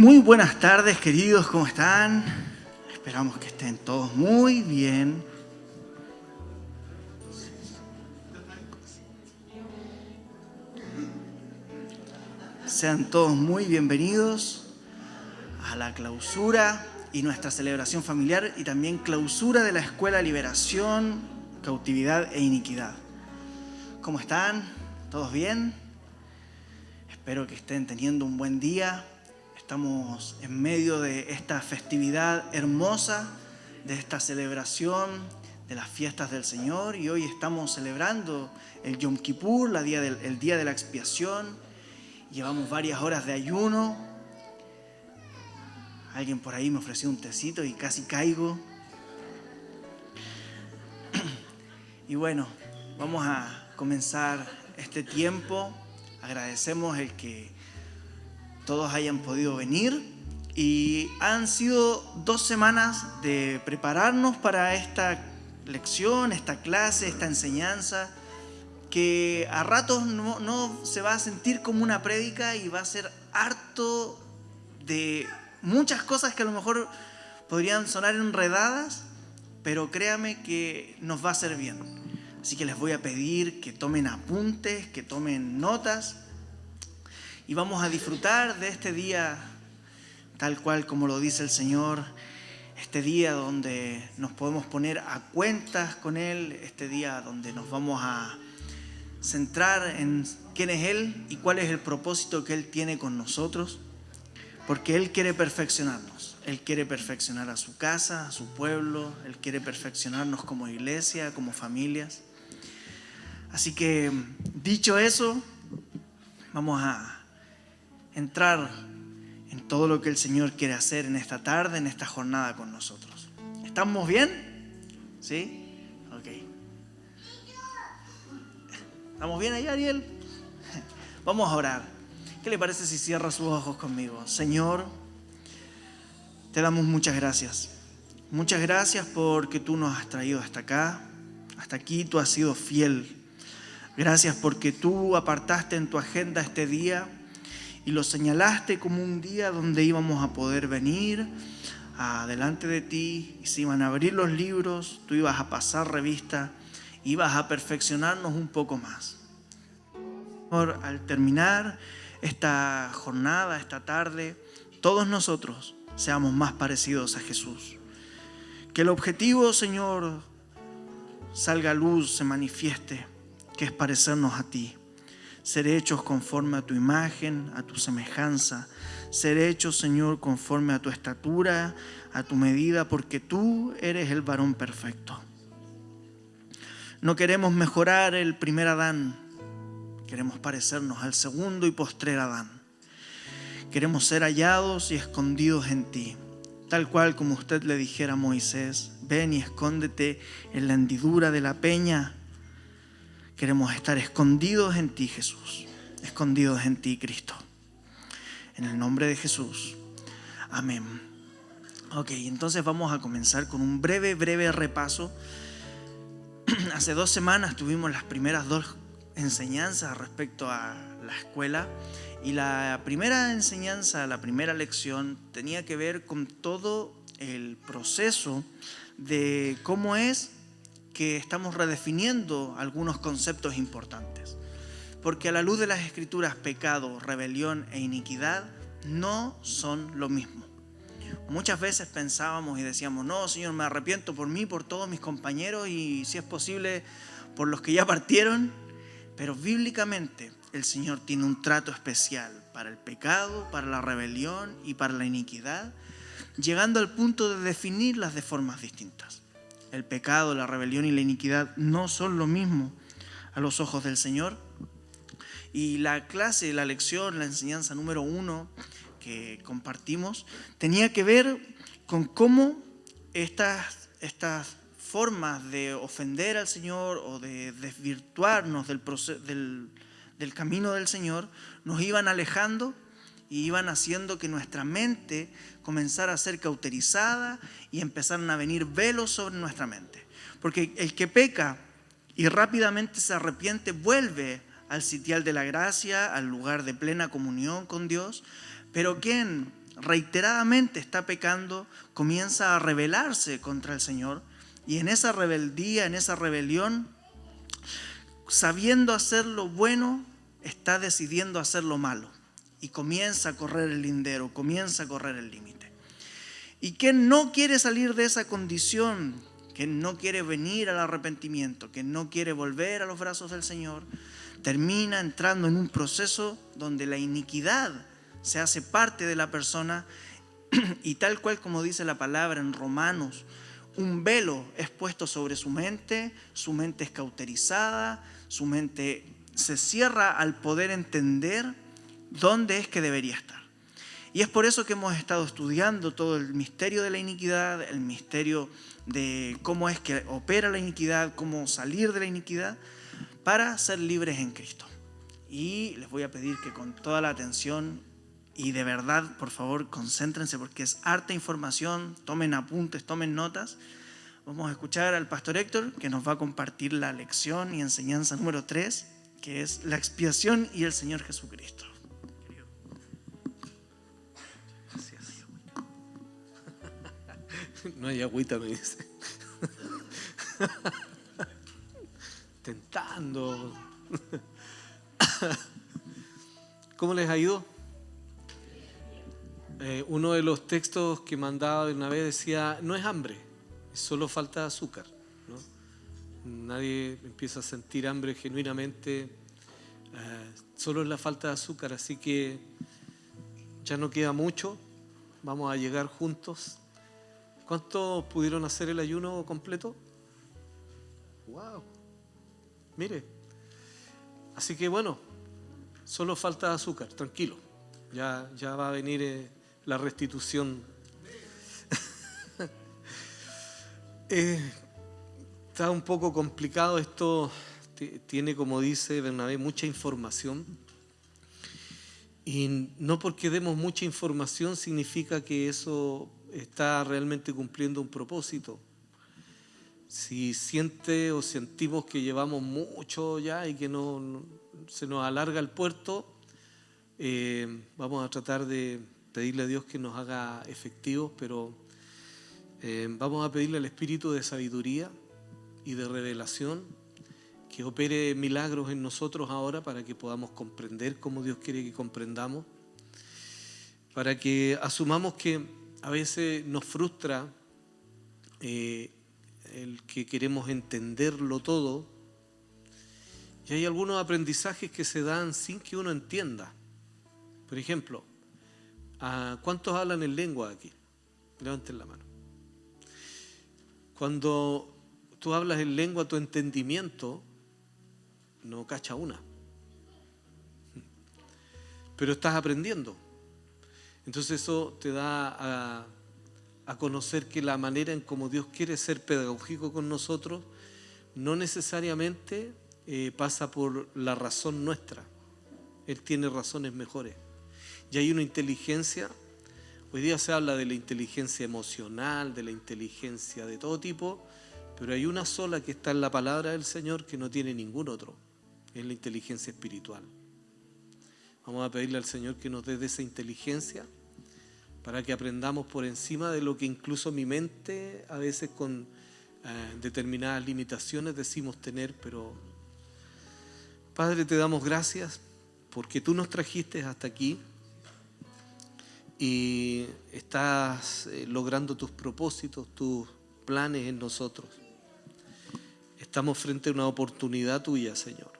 Muy buenas tardes, queridos, ¿cómo están? Esperamos que estén todos muy bien. Sean todos muy bienvenidos a la clausura y nuestra celebración familiar y también clausura de la Escuela Liberación, Cautividad e Iniquidad. ¿Cómo están? ¿Todos bien? Espero que estén teniendo un buen día. Estamos en medio de esta festividad hermosa, de esta celebración de las fiestas del Señor, y hoy estamos celebrando el Yom Kippur, el día de la expiación. Llevamos varias horas de ayuno. Alguien por ahí me ofreció un tecito y casi caigo. Y bueno, vamos a comenzar este tiempo. Agradecemos el que todos hayan podido venir, y han sido 2 semanas de prepararnos para esta lección, esta clase, esta enseñanza, que a ratos no se va a sentir como una prédica y va a ser harto de muchas cosas que a lo mejor podrían sonar enredadas, pero créame que nos va a hacer bien. Así que les voy a pedir que tomen apuntes, que tomen notas, y vamos a disfrutar de este día tal cual como lo dice el Señor, este día donde nos podemos poner a cuentas con Él, este día donde nos vamos a centrar en quién es Él y cuál es el propósito que Él tiene con nosotros, porque Él quiere perfeccionarnos. Él quiere perfeccionar a su casa, a su pueblo. Él quiere perfeccionarnos como iglesia, como familias. Así que, dicho eso, vamos a entrar en todo lo que el Señor quiere hacer en esta tarde, en esta jornada con nosotros. ¿Estamos bien? ¿Sí? Ok. ¿Estamos bien ahí, Ariel? Vamos a orar. ¿Qué le parece si cierra sus ojos conmigo? Señor, te damos muchas gracias. Muchas gracias porque tú nos has traído hasta acá. Hasta aquí tú has sido fiel. Gracias porque tú apartaste en tu agenda este día y lo señalaste como un día donde íbamos a poder venir delante de ti, y se iban a abrir los libros, tú ibas a pasar revista, ibas a perfeccionarnos un poco más. Señor, al terminar esta jornada, esta tarde, todos nosotros seamos más parecidos a Jesús. Que el objetivo, Señor, salga a luz, se manifieste, que es parecernos a ti. Ser hechos conforme a tu imagen, a tu semejanza. Ser hechos, Señor, conforme a tu estatura, a tu medida, porque tú eres el varón perfecto. No queremos mejorar el primer Adán, queremos parecernos al segundo y postrer Adán. Queremos ser hallados y escondidos en ti, tal cual como usted le dijera a Moisés: ven y escóndete en la hendidura de la peña. Queremos estar escondidos en ti, Jesús, escondidos en ti, Cristo. En el nombre de Jesús. Amén. Ok, entonces vamos a comenzar con un breve repaso. Hace 2 semanas tuvimos las primeras 2 enseñanzas respecto a la escuela. Y la primera enseñanza, la primera lección, tenía que ver con todo el proceso de cómo es que estamos redefiniendo algunos conceptos importantes. Porque a la luz de las Escrituras, pecado, rebelión e iniquidad no son lo mismo. Muchas veces pensábamos y decíamos: no, Señor, me arrepiento por mí, por todos mis compañeros y, si es posible, por los que ya partieron. Pero bíblicamente el Señor tiene un trato especial para el pecado, para la rebelión y para la iniquidad, llegando al punto de definirlas de formas distintas. El pecado, la rebelión y la iniquidad no son lo mismo a los ojos del Señor. Y la clase, la lección, la enseñanza número 1 que compartimos tenía que ver con cómo estas formas de ofender al Señor o de desvirtuarnos del camino del Señor nos iban alejando y iban haciendo que nuestra mente comenzara a ser cauterizada y empezaron a venir velos sobre nuestra mente. Porque el que peca y rápidamente se arrepiente vuelve al sitial de la gracia, al lugar de plena comunión con Dios. Pero quien reiteradamente está pecando, comienza a rebelarse contra el Señor, y en esa rebeldía, en esa rebelión, sabiendo hacer lo bueno, está decidiendo hacer lo malo, y comienza a correr el lindero, comienza a correr el límite. ¿Y quién no quiere salir de esa condición? ¿Quién no quiere venir al arrepentimiento? ¿Quién no quiere volver a los brazos del Señor? Termina entrando en un proceso donde la iniquidad se hace parte de la persona, y tal cual como dice la palabra en Romanos, un velo es puesto sobre su mente es cauterizada, su mente se cierra al poder entender dónde es que debería estar. Y es por eso que hemos estado estudiando todo el misterio de la iniquidad, el misterio de cómo es que opera la iniquidad, cómo salir de la iniquidad para ser libres en Cristo. Y les voy a pedir que con toda la atención y de verdad, por favor, concéntrense porque es harta información, tomen apuntes, tomen notas. Vamos a escuchar al pastor Héctor, que nos va a compartir la lección y enseñanza número 3, que es la expiación y el Señor Jesucristo. Gracias. No hay agüita, me dice. Tentando. ¿Cómo les ha ido? Uno de los textos que mandaba una vez decía, no es hambre, es solo falta de azúcar, ¿no? Nadie empieza a sentir hambre genuinamente, solo es la falta de azúcar, así que ya no queda mucho, vamos a llegar juntos. ¿Cuántos pudieron hacer el ayuno completo? ¡Wow! Mire, así que bueno, solo falta azúcar, tranquilo, ya va a venir la restitución. Está un poco complicado esto, tiene, como dice Bernabé, mucha información, y no porque demos mucha información significa que eso está realmente cumpliendo un propósito. Si siente o sentimos que llevamos mucho ya y que no se nos alarga el puerto, vamos a tratar de pedirle a Dios que nos haga efectivos, pero vamos a pedirle al Espíritu de sabiduría y de revelación que opere milagros en nosotros ahora para que podamos comprender como Dios quiere que comprendamos, para que asumamos que a veces nos frustra el que queremos entenderlo todo, y hay algunos aprendizajes que se dan sin que uno entienda. Por ejemplo, ¿cuántos hablan en lengua aquí? Levanten la mano. Cuando tú hablas en lengua, tu entendimiento no cacha una, pero estás aprendiendo. Entonces eso te da a conocer que la manera en cómo Dios quiere ser pedagógico con nosotros no necesariamente pasa por la razón nuestra. Él tiene razones mejores. Y hay una inteligencia, hoy día se habla de la inteligencia emocional, de la inteligencia de todo tipo, pero hay una sola que está en la palabra del Señor que no tiene ningún otro, es la inteligencia espiritual. Vamos a pedirle al Señor que nos dé de esa inteligencia para que aprendamos por encima de lo que incluso mi mente a veces con determinadas limitaciones decimos tener. Pero Padre, te damos gracias porque tú nos trajiste hasta aquí y estás logrando tus propósitos, tus planes en nosotros. Estamos frente a una oportunidad tuya, Señor.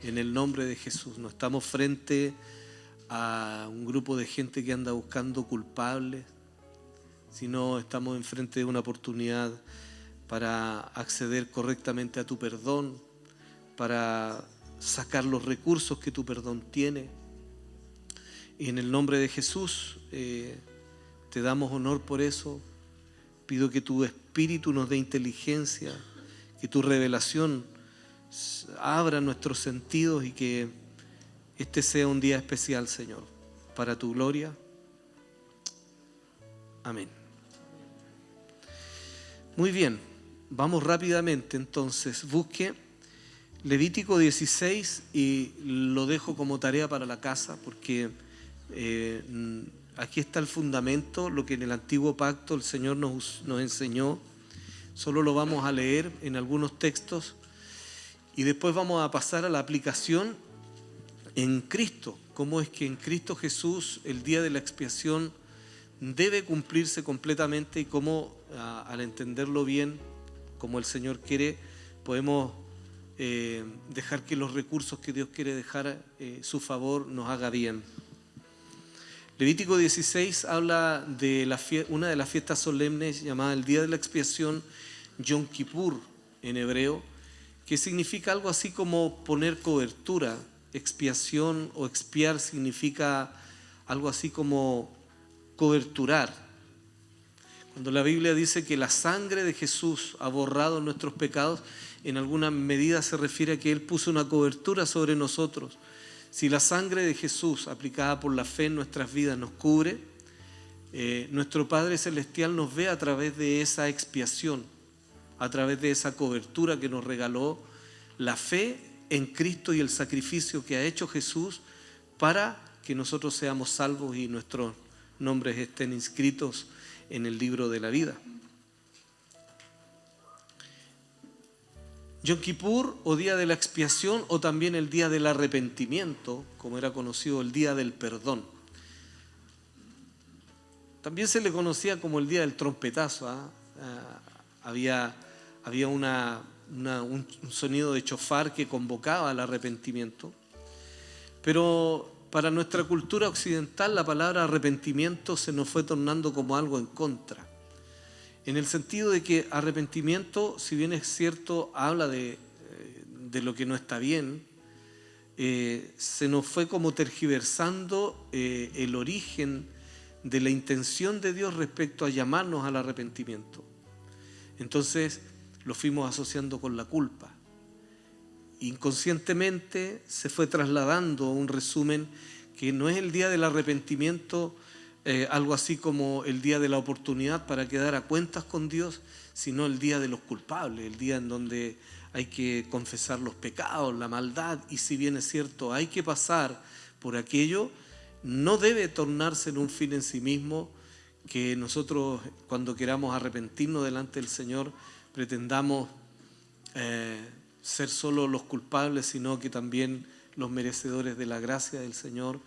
En el nombre de Jesús, no estamos frente a un grupo de gente que anda buscando culpables, sino estamos enfrente de una oportunidad para acceder correctamente a tu perdón, para sacar los recursos que tu perdón tiene. Y en el nombre de Jesús te damos honor por eso. Pido que tu Espíritu nos dé inteligencia, que tu revelación abra nuestros sentidos y que este sea un día especial, Señor, para tu gloria. Amén. Muy bien, vamos rápidamente entonces. Busque Levítico 16 y lo dejo como tarea para la casa porque aquí está el fundamento, lo que en el antiguo pacto el Señor nos enseñó. Solo lo vamos a leer en algunos textos y después vamos a pasar a la aplicación en Cristo. Cómo es que en Cristo Jesús el día de la expiación debe cumplirse completamente y cómo al entenderlo bien, como el Señor quiere, podemos dejar que los recursos que Dios quiere dejar, su favor, nos haga bien. Levítico 16 habla de una de las fiestas solemnes llamada el Día de la Expiación, Yom Kippur en hebreo, que significa algo así como poner cobertura. Expiación o expiar significa algo así como coberturar. Cuando la Biblia dice que la sangre de Jesús ha borrado nuestros pecados, en alguna medida se refiere a que Él puso una cobertura sobre nosotros. Si la sangre de Jesús, aplicada por la fe en nuestras vidas, nos cubre, nuestro Padre Celestial nos ve a través de esa expiación, a través de esa cobertura que nos regaló la fe en Cristo y el sacrificio que ha hecho Jesús para que nosotros seamos salvos y nuestros nombres estén inscritos en el libro de la vida. Yom Kippur, o día de la expiación, o también el día del arrepentimiento, como era conocido, el día del perdón. También se le conocía como el día del trompetazo. Había un sonido de chofar que convocaba al arrepentimiento. Pero para nuestra cultura occidental la palabra arrepentimiento se nos fue tornando como algo en contra. En el sentido de que arrepentimiento, si bien es cierto, habla de lo que no está bien, se nos fue como tergiversando el origen de la intención de Dios respecto a llamarnos al arrepentimiento. Entonces lo fuimos asociando con la culpa. Inconscientemente se fue trasladando un resumen que no es el día del arrepentimiento, algo así como el día de la oportunidad para quedar a cuentas con Dios, sino el día de los culpables, el día en donde hay que confesar los pecados, la maldad, y si bien es cierto, hay que pasar por aquello, no debe tornarse en un fin en sí mismo, que nosotros cuando queramos arrepentirnos delante del Señor pretendamos ser solo los culpables, sino que también los merecedores de la gracia del Señor,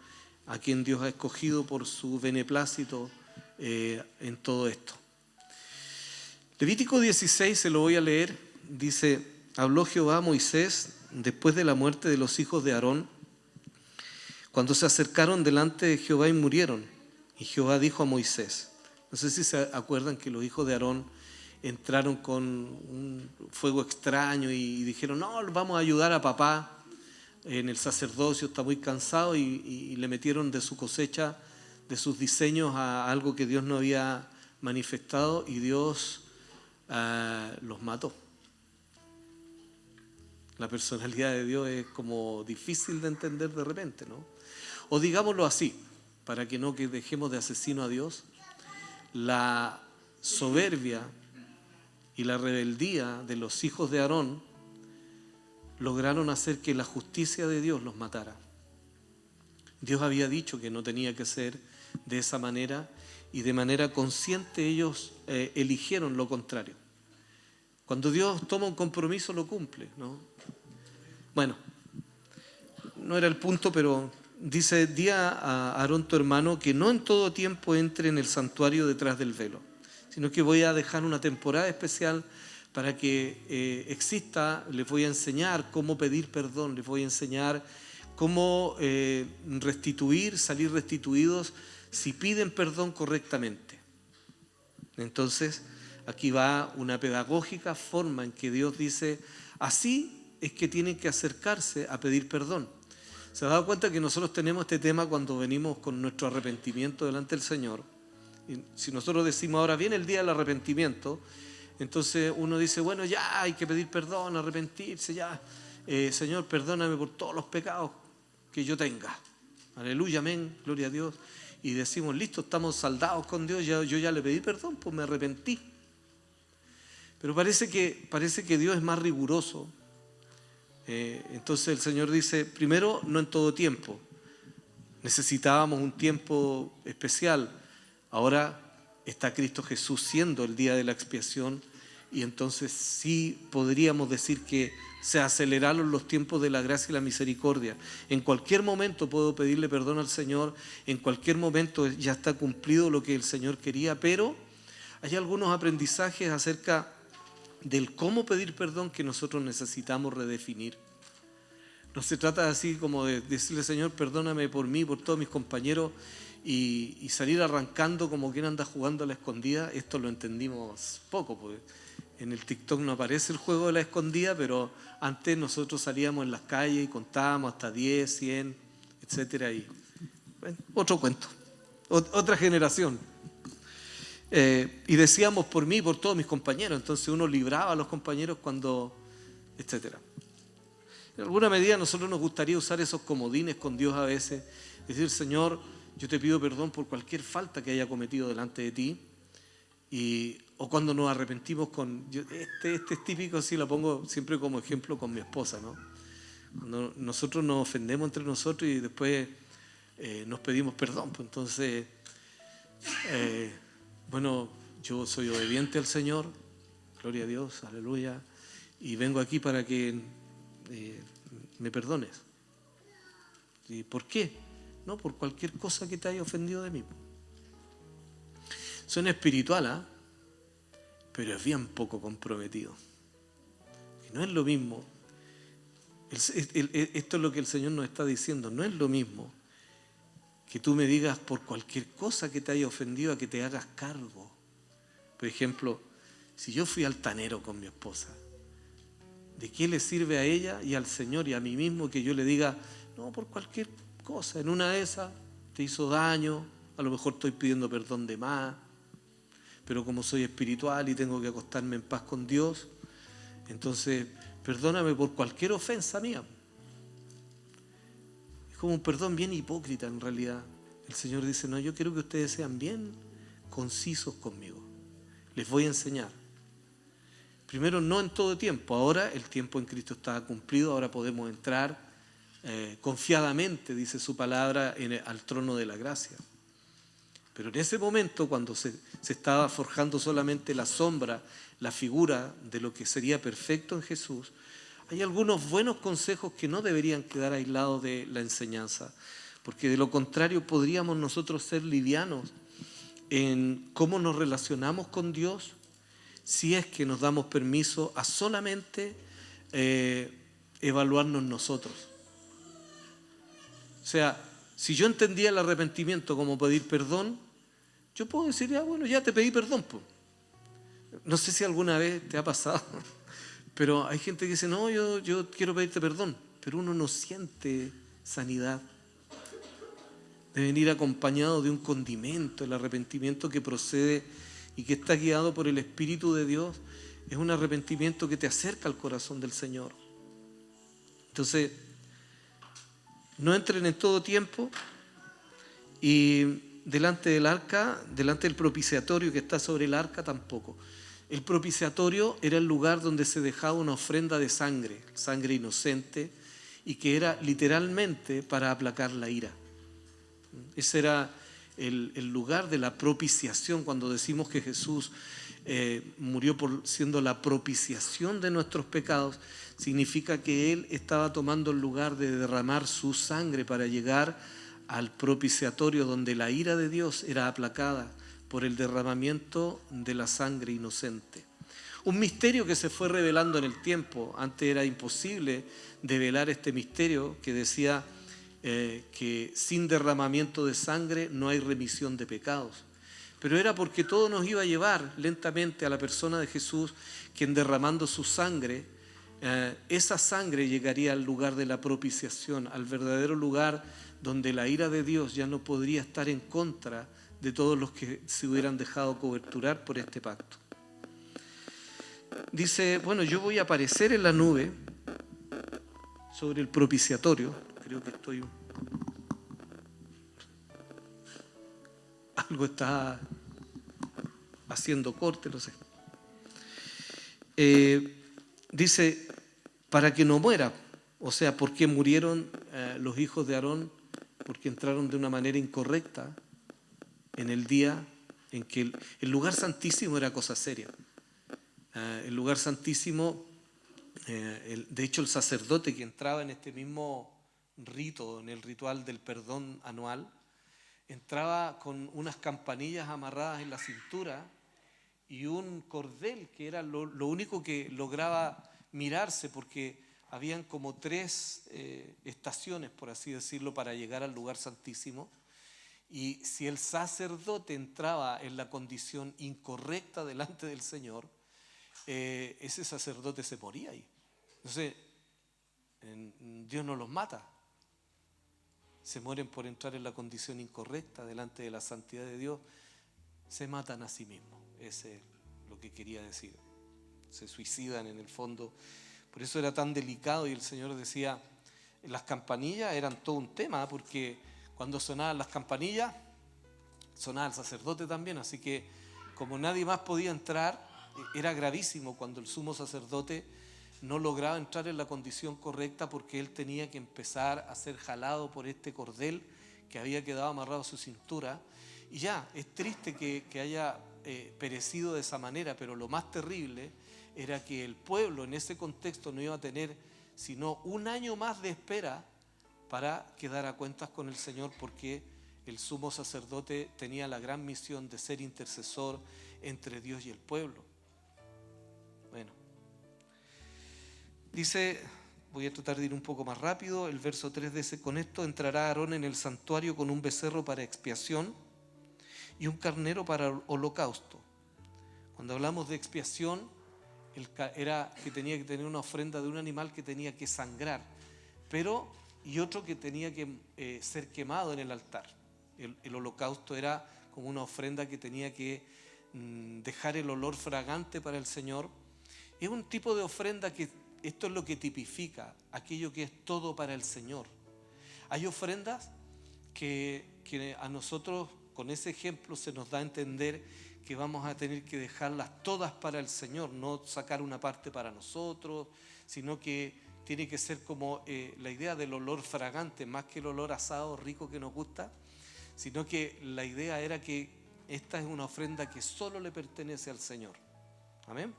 a quien Dios ha escogido por su beneplácito en todo esto. Levítico 16, se lo voy a leer, dice: habló Jehová a Moisés después de la muerte de los hijos de Aarón, cuando se acercaron delante de Jehová y murieron. Y Jehová dijo a Moisés, no sé si se acuerdan que los hijos de Aarón entraron con un fuego extraño y dijeron, no, vamos a ayudar a papá en el sacerdocio, está muy cansado, y le metieron de su cosecha, de sus diseños, a algo que Dios no había manifestado, y Dios los mató. La personalidad de Dios es como difícil de entender de repente, ¿no? O digámoslo así, para que no que dejemos de asesino a Dios, la soberbia y la rebeldía de los hijos de Aarón lograron hacer que la justicia de Dios los matara. Dios había dicho que no tenía que ser de esa manera, y de manera consciente ellos eligieron lo contrario. Cuando Dios toma un compromiso lo cumple, ¿no? Bueno, no era el punto, pero dice: di a Aarón tu hermano que no en todo tiempo entre en el santuario detrás del velo, sino que voy a dejar una temporada especial para que exista. Les voy a enseñar cómo pedir perdón, les voy a enseñar cómo restituir, salir restituidos si piden perdón correctamente. Entonces, aquí va una pedagógica forma en que Dios dice, así es que tienen que acercarse a pedir perdón. ¿Se ha dado cuenta que nosotros tenemos este tema cuando venimos con nuestro arrepentimiento delante del Señor? Y si nosotros decimos, ahora viene el día del arrepentimiento, entonces uno dice, bueno, ya hay que pedir perdón, arrepentirse, ya. Señor, perdóname por todos los pecados que yo tenga. Aleluya, amén, gloria a Dios. Y decimos, listo, estamos saldados con Dios, yo ya le pedí perdón, pues me arrepentí. Pero parece que Dios es más riguroso. Entonces el Señor dice, primero, no en todo tiempo. necesitábamos un tiempo especial. Ahora está Cristo Jesús siendo el día de la expiación, y entonces sí podríamos decir que se aceleraron los tiempos de la gracia y la misericordia. En cualquier momento puedo pedirle perdón al Señor, en cualquier momento ya está cumplido lo que el Señor quería, pero hay algunos aprendizajes acerca del cómo pedir perdón que nosotros necesitamos redefinir. No se trata así como de decirle, Señor, perdóname por mí, por todos mis compañeros, y salir arrancando como quien anda jugando a la escondida. Esto lo entendimos poco, porque en el TikTok no aparece el juego de la escondida, pero antes nosotros salíamos en las calles y contábamos hasta 10, 100, etcétera. Y bueno, otro cuento, otra generación. Y decíamos por mí, por todos mis compañeros. Entonces uno libraba a los compañeros cuando, etcétera. En alguna medida a nosotros nos gustaría usar esos comodines con Dios a veces. Decir, Señor, yo te pido perdón por cualquier falta que haya cometido delante de ti. O cuando nos arrepentimos este es típico, así lo pongo siempre como ejemplo con mi esposa, ¿no? Cuando nosotros nos ofendemos entre nosotros y después nos pedimos perdón. Pues entonces, bueno, yo soy obediente al Señor, gloria a Dios, aleluya, y vengo aquí para que me perdones. ¿Y por qué? No, por cualquier cosa que te haya ofendido de mí. Suena espiritual, ¿ah? Pero es bien poco comprometido. Y no es lo mismo. Esto es lo que el Señor nos está diciendo. No es lo mismo que tú me digas por cualquier cosa que te haya ofendido a que te hagas cargo. Por ejemplo, si yo fui altanero con mi esposa, ¿de qué le sirve a ella y al Señor y a mí mismo que yo le diga, no, por cualquier cosa, en una de esas te hizo daño, a lo mejor estoy pidiendo perdón de más, pero como soy espiritual y tengo que acostarme en paz con Dios, entonces perdóname por cualquier ofensa mía? Es como un perdón bien hipócrita en realidad. El Señor dice, no, yo quiero que ustedes sean bien concisos conmigo. Les voy a enseñar. Primero, no en todo tiempo. Ahora el tiempo en Cristo está cumplido. Ahora podemos entrar confiadamente, dice su palabra, al trono de la gracia. Pero en ese momento, cuando se estaba forjando solamente la sombra, la figura de lo que sería perfecto en Jesús, hay algunos buenos consejos que no deberían quedar aislados de la enseñanza, porque de lo contrario podríamos nosotros ser livianos en cómo nos relacionamos con Dios si es que nos damos permiso a solamente evaluarnos nosotros. O sea, si yo entendía el arrepentimiento como pedir perdón, yo puedo decir, bueno, ya te pedí perdón. Po. No sé si alguna vez te ha pasado, pero hay gente que dice, no, yo quiero pedirte perdón, pero uno no siente sanidad. Debe venir acompañado de un condimento. El arrepentimiento que procede y que está guiado por el Espíritu de Dios es un arrepentimiento que te acerca al corazón del Señor. Entonces, no entren en todo tiempo y delante del arca, delante del propiciatorio que está sobre el arca tampoco. El propiciatorio era el lugar donde se dejaba una ofrenda de sangre, sangre inocente, y que era literalmente para aplacar la ira. Ese era el lugar de la propiciación. Cuando decimos que Jesús murió siendo la propiciación de nuestros pecados, significa que Él estaba tomando el lugar de derramar su sangre para llegar al propiciatorio donde la ira de Dios era aplacada por el derramamiento de la sangre inocente. Un misterio que se fue revelando en el tiempo. Antes era imposible develar este misterio que decía que sin derramamiento de sangre no hay remisión de pecados. Pero era porque todo nos iba a llevar lentamente a la persona de Jesús, quien derramando su sangre, esa sangre llegaría al lugar de la propiciación, al verdadero lugar donde la ira de Dios ya no podría estar en contra de todos los que se hubieran dejado coberturar por este pacto. Dice, bueno, yo voy a aparecer en la nube sobre el propiciatorio. Creo que algo está haciendo corte, no sé. Dice, para que no muera. O sea, ¿por qué murieron los hijos de Aarón porque entraron de una manera incorrecta en el día en que el lugar santísimo era cosa seria. El lugar santísimo, de hecho el sacerdote que entraba en este mismo rito, en el ritual del perdón anual, entraba con unas campanillas amarradas en la cintura y un cordel que era lo único que lograba mirarse, porque habían como 3 estaciones, por así decirlo, para llegar al lugar santísimo. Y si el sacerdote entraba en la condición incorrecta delante del Señor, ese sacerdote se moría ahí. Entonces, Dios no los mata. Se mueren por entrar en la condición incorrecta delante de la santidad de Dios. Se matan a sí mismos. Ese es lo que quería decir. Se suicidan en el fondo. Por eso era tan delicado, y el Señor decía, las campanillas eran todo un tema, porque cuando sonaban las campanillas, sonaba el sacerdote también, así que como nadie más podía entrar, era gravísimo cuando el sumo sacerdote no lograba entrar en la condición correcta, porque él tenía que empezar a ser jalado por este cordel que había quedado amarrado a su cintura. Y ya, es triste que haya perecido de esa manera, pero lo más terrible era que el pueblo en ese contexto no iba a tener sino un año más de espera para quedar a cuentas con el Señor, porque el sumo sacerdote tenía la gran misión de ser intercesor entre Dios y el pueblo. Bueno, dice, voy a tratar de ir un poco más rápido, el verso 3 dice: con esto entrará Aarón en el santuario con un becerro para expiación y un carnero para holocausto. Cuando hablamos de expiación, era que tenía que tener una ofrenda de un animal que tenía que sangrar, y otro que tenía que ser quemado en el altar. El holocausto era como una ofrenda que tenía que dejar el olor fragante para el Señor. Es un tipo de ofrenda que, esto es lo que tipifica aquello que es todo para el Señor. Hay ofrendas que a nosotros, con ese ejemplo, se nos da a entender que vamos a tener que dejarlas todas para el Señor, no sacar una parte para nosotros, sino que tiene que ser como la idea del olor fragante, más que el olor asado rico que nos gusta, sino que la idea era que esta es una ofrenda que solo le pertenece al Señor. Amén.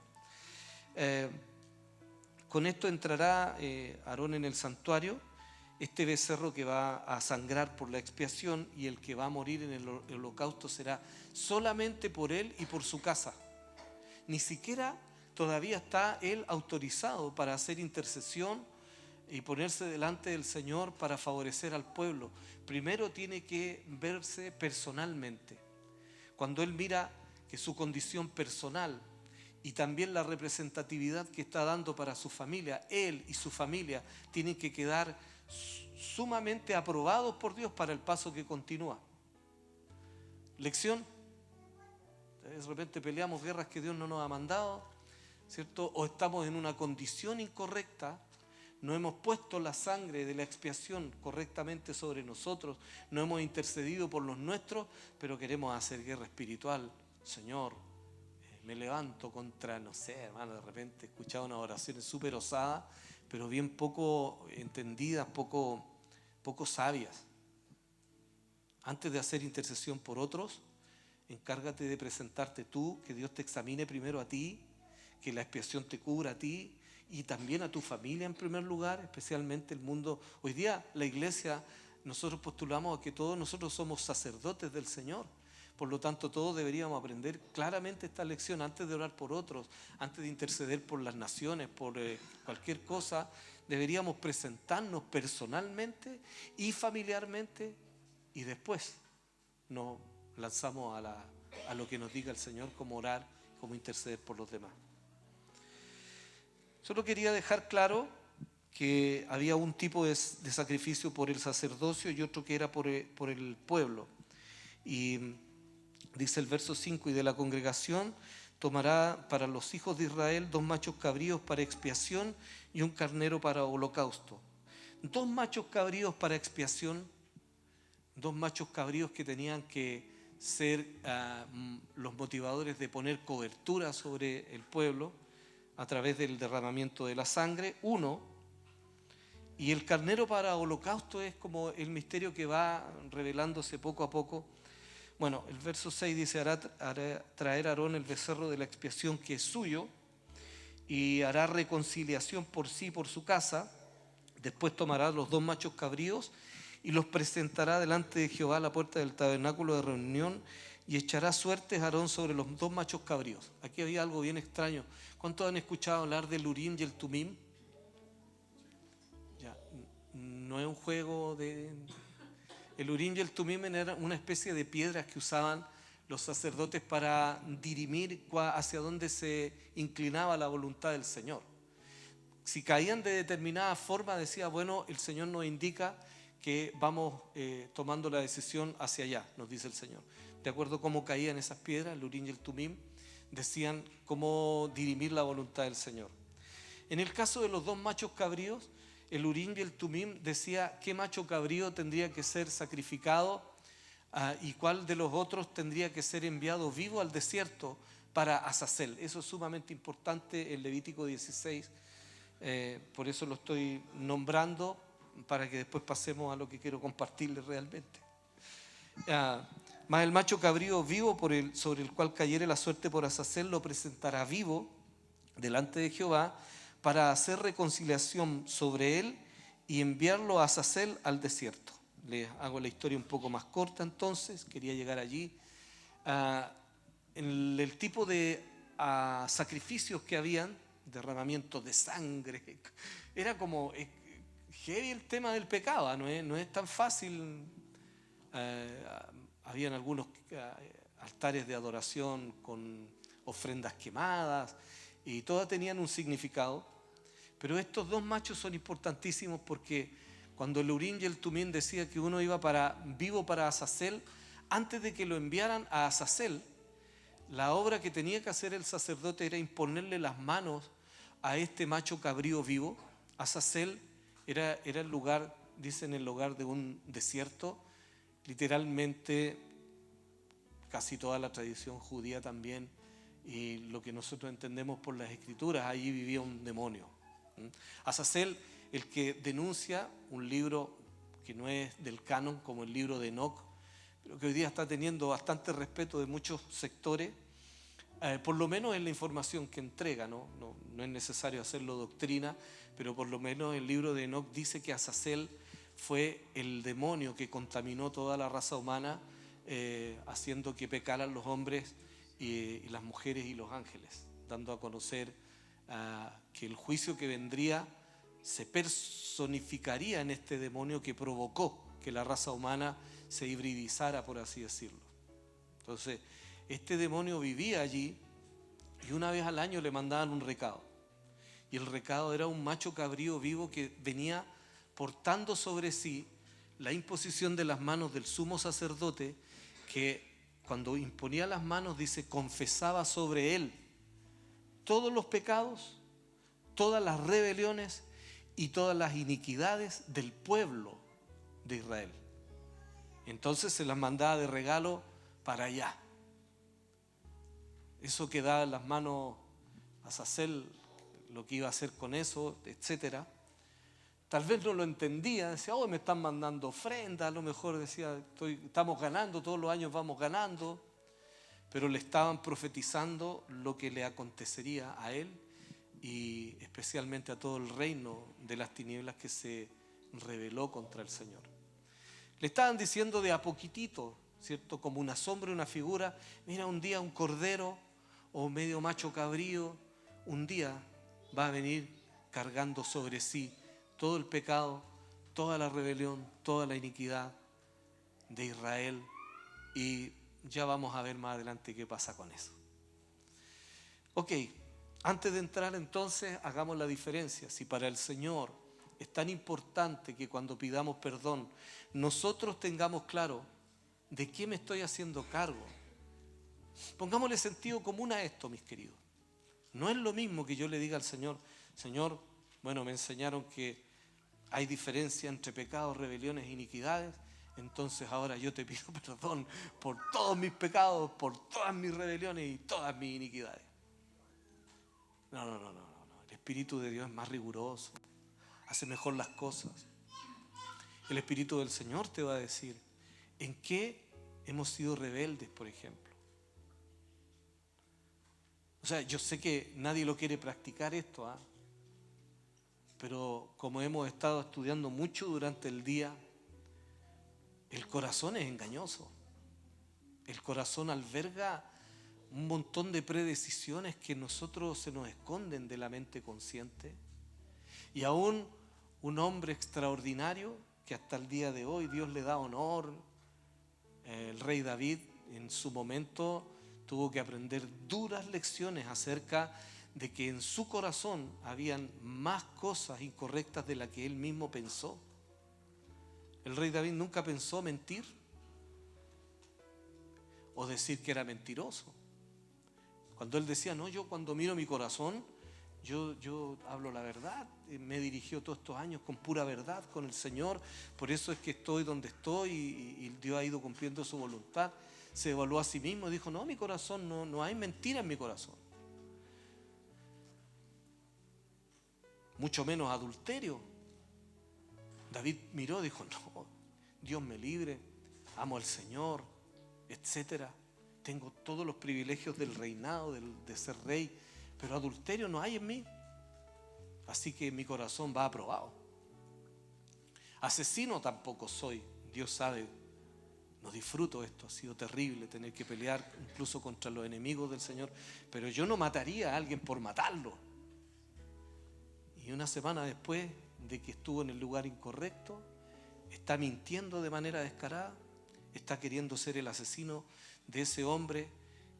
Con esto entrará Aarón en el santuario, este becerro que va a sangrar por la expiación, y el que va a morir en el holocausto será solamente por él y por su casa. Ni siquiera todavía está él autorizado para hacer intercesión y ponerse delante del Señor para favorecer al pueblo. Primero tiene que verse personalmente. Cuando él mira que su condición personal y también la representatividad que está dando para su familia, él y su familia tienen que quedar sumamente aprobados por Dios para el paso que continúa. Lección: de repente peleamos guerras que Dios no nos ha mandado, ¿cierto? O estamos en una condición incorrecta, no hemos puesto la sangre de la expiación correctamente sobre nosotros, no hemos intercedido por los nuestros, pero queremos hacer guerra espiritual. Señor, me levanto contra, no sé, hermano, de repente he escuchado unas oraciones súper osadas, pero bien poco entendidas, poco sabias. Antes de hacer intercesión por otros, encárgate de presentarte tú, que Dios te examine primero a ti, que la expiación te cubra a ti y también a tu familia en primer lugar, especialmente el mundo. Hoy día la iglesia, nosotros postulamos a que todos nosotros somos sacerdotes del Señor. Por lo tanto, todos deberíamos aprender claramente esta lección antes de orar por otros, antes de interceder por las naciones, por cualquier cosa. Deberíamos presentarnos personalmente y familiarmente, y después nos lanzamos a lo que nos diga el Señor, cómo orar, cómo interceder por los demás. Solo quería dejar claro que había un tipo de sacrificio por el sacerdocio y otro que era por el pueblo. Y dice el verso 5: y de la congregación tomará para los hijos de Israel 2 machos cabríos para expiación y un carnero para holocausto. 2 machos cabríos para expiación, 2 machos cabríos que tenían que ser los motivadores de poner cobertura sobre el pueblo a través del derramamiento de la sangre. 1, Y el carnero para holocausto es como el misterio que va revelándose poco a poco. Bueno, el verso 6 dice, hará traer Aarón el becerro de la expiación que es suyo y hará reconciliación por sí y por su casa. Después tomará los 2 machos cabríos y los presentará delante de Jehová a la puerta del tabernáculo de reunión y echará suertes a Aarón sobre los 2 machos cabríos. Aquí había algo bien extraño. ¿Cuántos han escuchado hablar del Urim y el Tumim? Ya, no es un juego de... El Urim y el Tumim eran una especie de piedras que usaban los sacerdotes para dirimir hacia dónde se inclinaba la voluntad del Señor. Si caían de determinada forma, decía, bueno, el Señor nos indica que vamos tomando la decisión hacia allá, nos dice el Señor. De acuerdo a cómo caían esas piedras, el Urim y el Tumim, decían cómo dirimir la voluntad del Señor. En el caso de los 2 machos cabríos, el Urim y el Tumim decía qué macho cabrío tendría que ser sacrificado y cuál de los otros tendría que ser enviado vivo al desierto para Azazel. Eso es sumamente importante en Levítico 16, por eso lo estoy nombrando para que después pasemos a lo que quiero compartirles realmente. Mas el macho cabrío vivo sobre el cual cayere la suerte por Azazel lo presentará vivo delante de Jehová para hacer reconciliación sobre él y enviarlo a Azazel al desierto. Les hago la historia un poco más corta entonces, quería llegar allí. En el tipo de sacrificios que habían, derramamiento de sangre, era como heavy el tema del pecado, no es tan fácil. Habían algunos altares de adoración con ofrendas quemadas y todas tenían un significado. Pero estos 2 machos son importantísimos porque cuando el Urim y el Tumim decía que uno iba vivo para Azazel, antes de que lo enviaran a Azazel, la obra que tenía que hacer el sacerdote era imponerle las manos a este macho cabrío vivo. Azazel era el lugar, dicen, el lugar de un desierto. Literalmente, casi toda la tradición judía también, y lo que nosotros entendemos por las escrituras, allí vivía un demonio. Azazel, el que denuncia un libro que no es del canon, como el libro de Enoc, pero que hoy día está teniendo bastante respeto de muchos sectores, por lo menos en la información que entrega, no es necesario hacerlo doctrina, pero por lo menos el libro de Enoc dice que Azazel fue el demonio que contaminó toda la raza humana, haciendo que pecaran los hombres y las mujeres y los ángeles, dando a conocer que el juicio que vendría se personificaría en este demonio que provocó que la raza humana se hibridizara, por así decirlo. Entonces, este demonio vivía allí y una vez al año le mandaban un recado. Y el recado era un macho cabrío vivo que venía portando sobre sí la imposición de las manos del sumo sacerdote, que cuando imponía las manos, dice, confesaba sobre él todos los pecados, todas las rebeliones y todas las iniquidades del pueblo de Israel. Entonces se las mandaba de regalo para allá. Eso quedaba en las manos a Azazel, lo que iba a hacer con eso, etcétera. Tal vez no lo entendía, decía, me están mandando ofrenda, a lo mejor decía, estamos ganando, todos los años vamos ganando, pero le estaban profetizando lo que le acontecería a él y especialmente a todo el reino de las tinieblas que se rebeló contra el Señor. Le estaban diciendo de a poquitito, ¿cierto? Como una sombra, una figura, mira, un día un cordero o medio macho cabrío, un día va a venir cargando sobre sí todo el pecado, toda la rebelión, toda la iniquidad de Israel, y ya vamos a ver más adelante qué pasa con eso. Ok, antes de entrar entonces, hagamos la diferencia. Si para el Señor es tan importante que cuando pidamos perdón, nosotros tengamos claro de qué me estoy haciendo cargo. Pongámosle sentido común a esto, mis queridos. No es lo mismo que yo le diga al Señor, Señor, bueno, me enseñaron que hay diferencia entre pecados, rebeliones e iniquidades, entonces ahora yo te pido perdón por todos mis pecados, por todas mis rebeliones y todas mis iniquidades. No. El Espíritu de Dios es más riguroso. hace mejor las cosas. El Espíritu del Señor te va a decir en qué hemos sido rebeldes, por ejemplo. O sea, yo sé que nadie lo quiere practicar esto, pero como hemos estado estudiando mucho durante el día, el corazón es engañoso. El corazón alberga un montón de predecisiones que nosotros se nos esconden de la mente consciente. Y aún un hombre extraordinario que hasta el día de hoy Dios le da honor, el rey David en su momento tuvo que aprender duras lecciones acerca de que en su corazón habían más cosas incorrectas de las que él mismo pensó. El rey David nunca pensó mentir o decir que era mentiroso. Cuando él decía, no, yo cuando miro mi corazón, yo hablo la verdad, me dirigió todos estos años con pura verdad con el Señor, por eso es que estoy donde estoy y Dios ha ido cumpliendo su voluntad. Se evaluó a sí mismo y dijo, no, mi corazón, no hay mentira en mi corazón. Mucho menos adulterio. David miró y dijo, no, Dios me libre, amo al Señor, etcétera. Tengo todos los privilegios del reinado, de ser rey, pero adulterio no hay en mí. Así que mi corazón va aprobado. Asesino tampoco soy. Dios sabe, no disfruto esto. Ha sido terrible tener que pelear incluso contra los enemigos del Señor. Pero yo no mataría a alguien por matarlo. Y una semana después de que estuvo en el lugar incorrecto, está mintiendo de manera descarada, está queriendo ser el asesino de ese hombre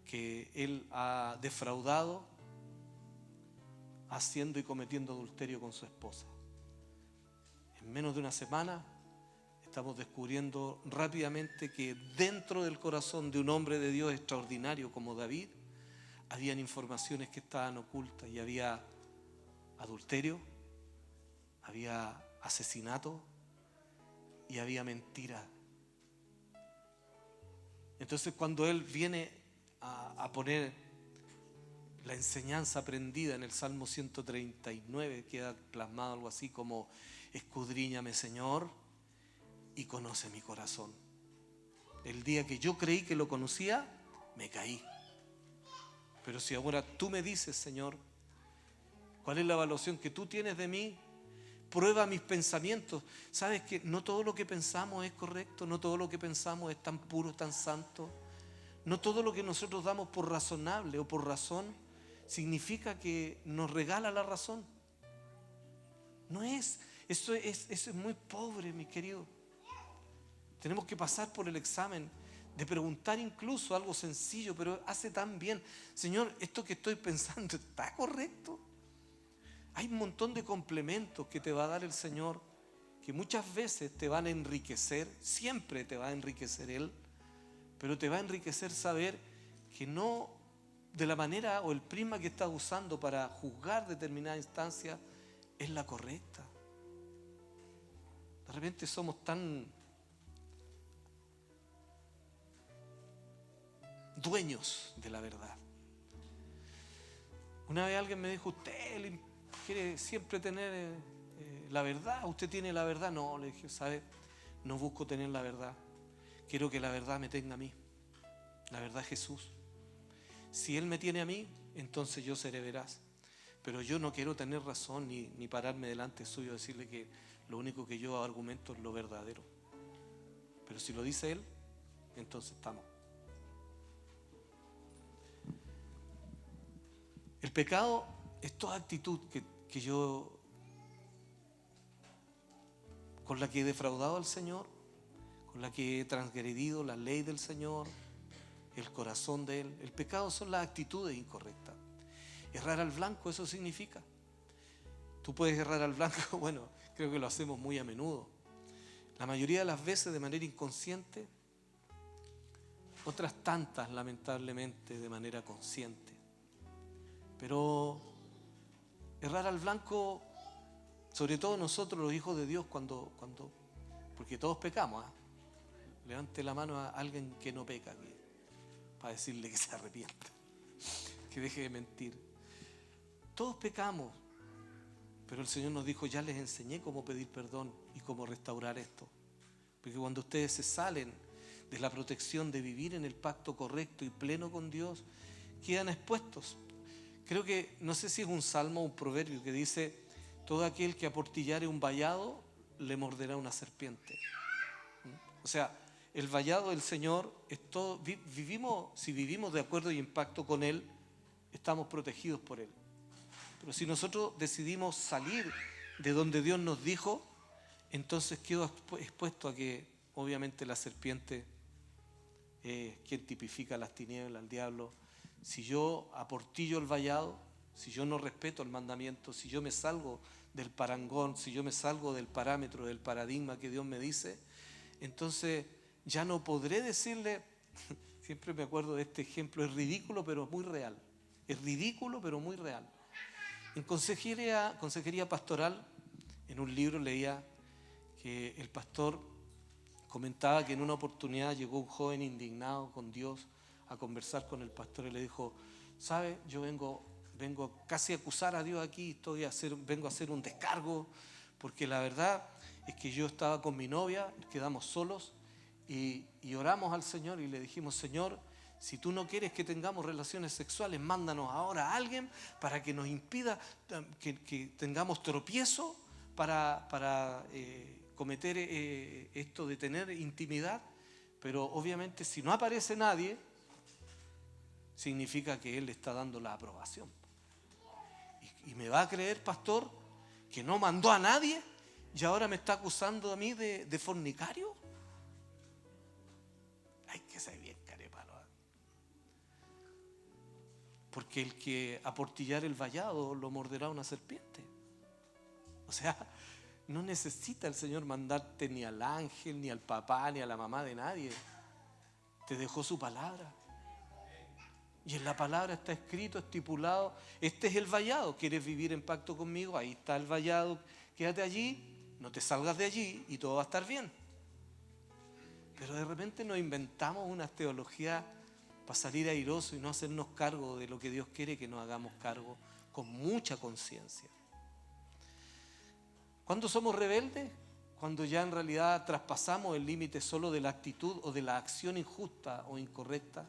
que él ha defraudado, haciendo y cometiendo adulterio con su esposa. En menos de una semana estamos descubriendo rápidamente que dentro del corazón de un hombre de Dios extraordinario como David habían informaciones que estaban ocultas y había adulterio, había asesinato y había mentira. Entonces cuando él viene a poner la enseñanza aprendida en el Salmo 139, queda plasmado algo así como: escudriñame, Señor, y conoce mi corazón. El día que yo creí que lo conocía, me caí. Pero si ahora tú me dices, Señor, ¿cuál es la evaluación que tú tienes de mí? Prueba mis pensamientos. Sabes que no todo lo que pensamos es correcto, no todo lo que pensamos es tan puro, tan santo. No todo lo que nosotros damos por razonable o por razón significa que nos regala la razón. No es. Eso es muy pobre, mi querido. Tenemos que pasar por el examen de preguntar incluso algo sencillo, pero hace tan bien. Señor, esto que estoy pensando, ¿está correcto? Hay un montón de complementos que te va a dar el Señor, que muchas veces te van a enriquecer, siempre te va a enriquecer Él, pero te va a enriquecer saber que no de la manera o el prisma que estás usando para juzgar determinada instancia es la correcta. De repente somos tan dueños de la verdad. Una vez alguien me dijo, usted quiere siempre tener la verdad, usted tiene la verdad. No, le dije, ¿sabe? No busco tener la verdad, quiero que la verdad me tenga a mí. La verdad es Jesús. Si Él me tiene a mí, entonces yo seré veraz. Pero yo no quiero tener razón ni pararme delante suyo y decirle que lo único que yo argumento es lo verdadero. Pero si lo dice Él, entonces estamos. El pecado es toda actitud que yo, con la que he defraudado al Señor, con la que he transgredido la ley del Señor, el corazón de Él. El pecado son las actitudes incorrectas. Errar al blanco, eso significa. Tú puedes errar al blanco, bueno, creo que lo hacemos muy a menudo. La mayoría de las veces de manera inconsciente, otras tantas lamentablemente de manera consciente. Pero errar al blanco, sobre todo nosotros los hijos de Dios, porque todos pecamos. Levante la mano a alguien que no peca aquí, para decirle que se arrepienta, que deje de mentir. Todos pecamos, Pero el Señor nos dijo, ya les enseñé cómo pedir perdón y cómo restaurar esto. Porque cuando ustedes se salen de la protección de vivir en el pacto correcto y pleno con Dios, quedan expuestos. Creo que, no sé si es un salmo o un proverbio que dice, todo aquel que aportillare un vallado, le morderá una serpiente. O sea, el vallado del Señor es todo, si vivimos de acuerdo y en pacto con Él, estamos protegidos por Él. Pero si nosotros decidimos salir de donde Dios nos dijo, entonces quedo expuesto a que obviamente la serpiente es quien tipifica las tinieblas, al diablo. Si yo aportillo el vallado, si yo no respeto el mandamiento, si yo me salgo del parangón, si yo me salgo del parámetro, del paradigma que Dios me dice, entonces ya no podré decirle, siempre me acuerdo de este ejemplo, es ridículo pero muy real. Es ridículo pero muy real. En consejería pastoral, en un libro leía que el pastor comentaba que en una oportunidad llegó un joven indignado con Dios a conversar con el pastor y le dijo, ¿sabe? Yo vengo casi a acusar a Dios aquí, vengo a hacer un descargo, porque la verdad es que yo estaba con mi novia, quedamos solos y oramos al Señor y le dijimos, Señor, si tú no quieres que tengamos relaciones sexuales, mándanos ahora a alguien para que nos impida que tengamos tropiezo para cometer esto de tener intimidad. Pero obviamente si no aparece nadie, significa que Él le está dando la aprobación. ¿Y me va a creer, pastor, que no mandó a nadie y ahora me está acusando a mí de fornicario? Hay que ser bien carepalo. Porque el que aportillar el vallado lo morderá una serpiente. O sea, no necesita el Señor mandarte ni al ángel, ni al papá, ni a la mamá de nadie. Te dejó su palabra. Y en la palabra está escrito, estipulado, este es el vallado. ¿Quieres vivir en pacto conmigo? Ahí está el vallado. Quédate allí, no te salgas de allí y todo va a estar bien. Pero de repente nos inventamos una teología para salir airoso y no hacernos cargo de lo que Dios quiere que nos hagamos cargo con mucha conciencia. ¿Cuándo somos rebeldes? Cuando ya en realidad traspasamos el límite solo de la actitud o de la acción injusta o incorrecta.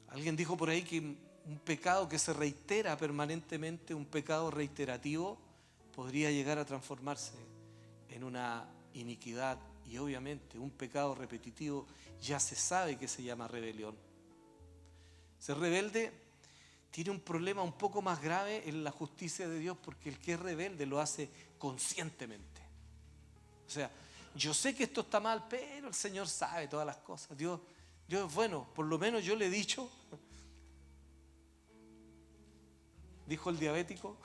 Alguien dijo por ahí que un pecado que se reitera permanentemente, un pecado reiterativo, podría llegar a transformarse en una iniquidad. Y obviamente un pecado repetitivo ya se sabe que se llama rebelión. Ser rebelde tiene un problema un poco más grave en la justicia de Dios, porque el que es rebelde lo hace conscientemente. O sea, yo sé que esto está mal, pero el Señor sabe todas las cosas. Dios es bueno. Por lo menos yo le he dicho, dijo el diabético,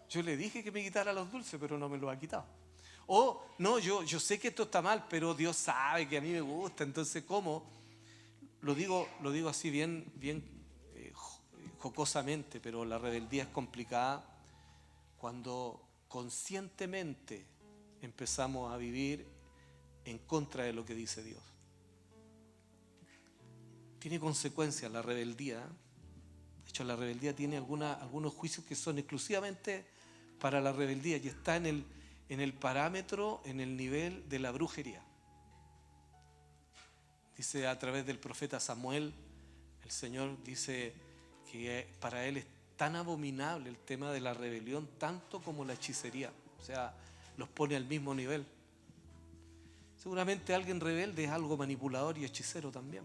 yo le dije que me quitara los dulces, pero no me los ha quitado. O, no, yo sé que esto está mal, pero Dios sabe que a mí me gusta, entonces ¿cómo? Lo digo así bien jocosamente, pero la rebeldía es complicada cuando conscientemente empezamos a vivir en contra de lo que dice Dios. Tiene consecuencias la rebeldía. De hecho, la rebeldía tiene algunos juicios que son exclusivamente para la rebeldía y está en el parámetro, en el nivel de la brujería. Dice a través del profeta Samuel, el Señor dice que para Él es tan abominable el tema de la rebelión, tanto como la hechicería. O sea, los pone al mismo nivel. Seguramente alguien rebelde es algo manipulador y hechicero también.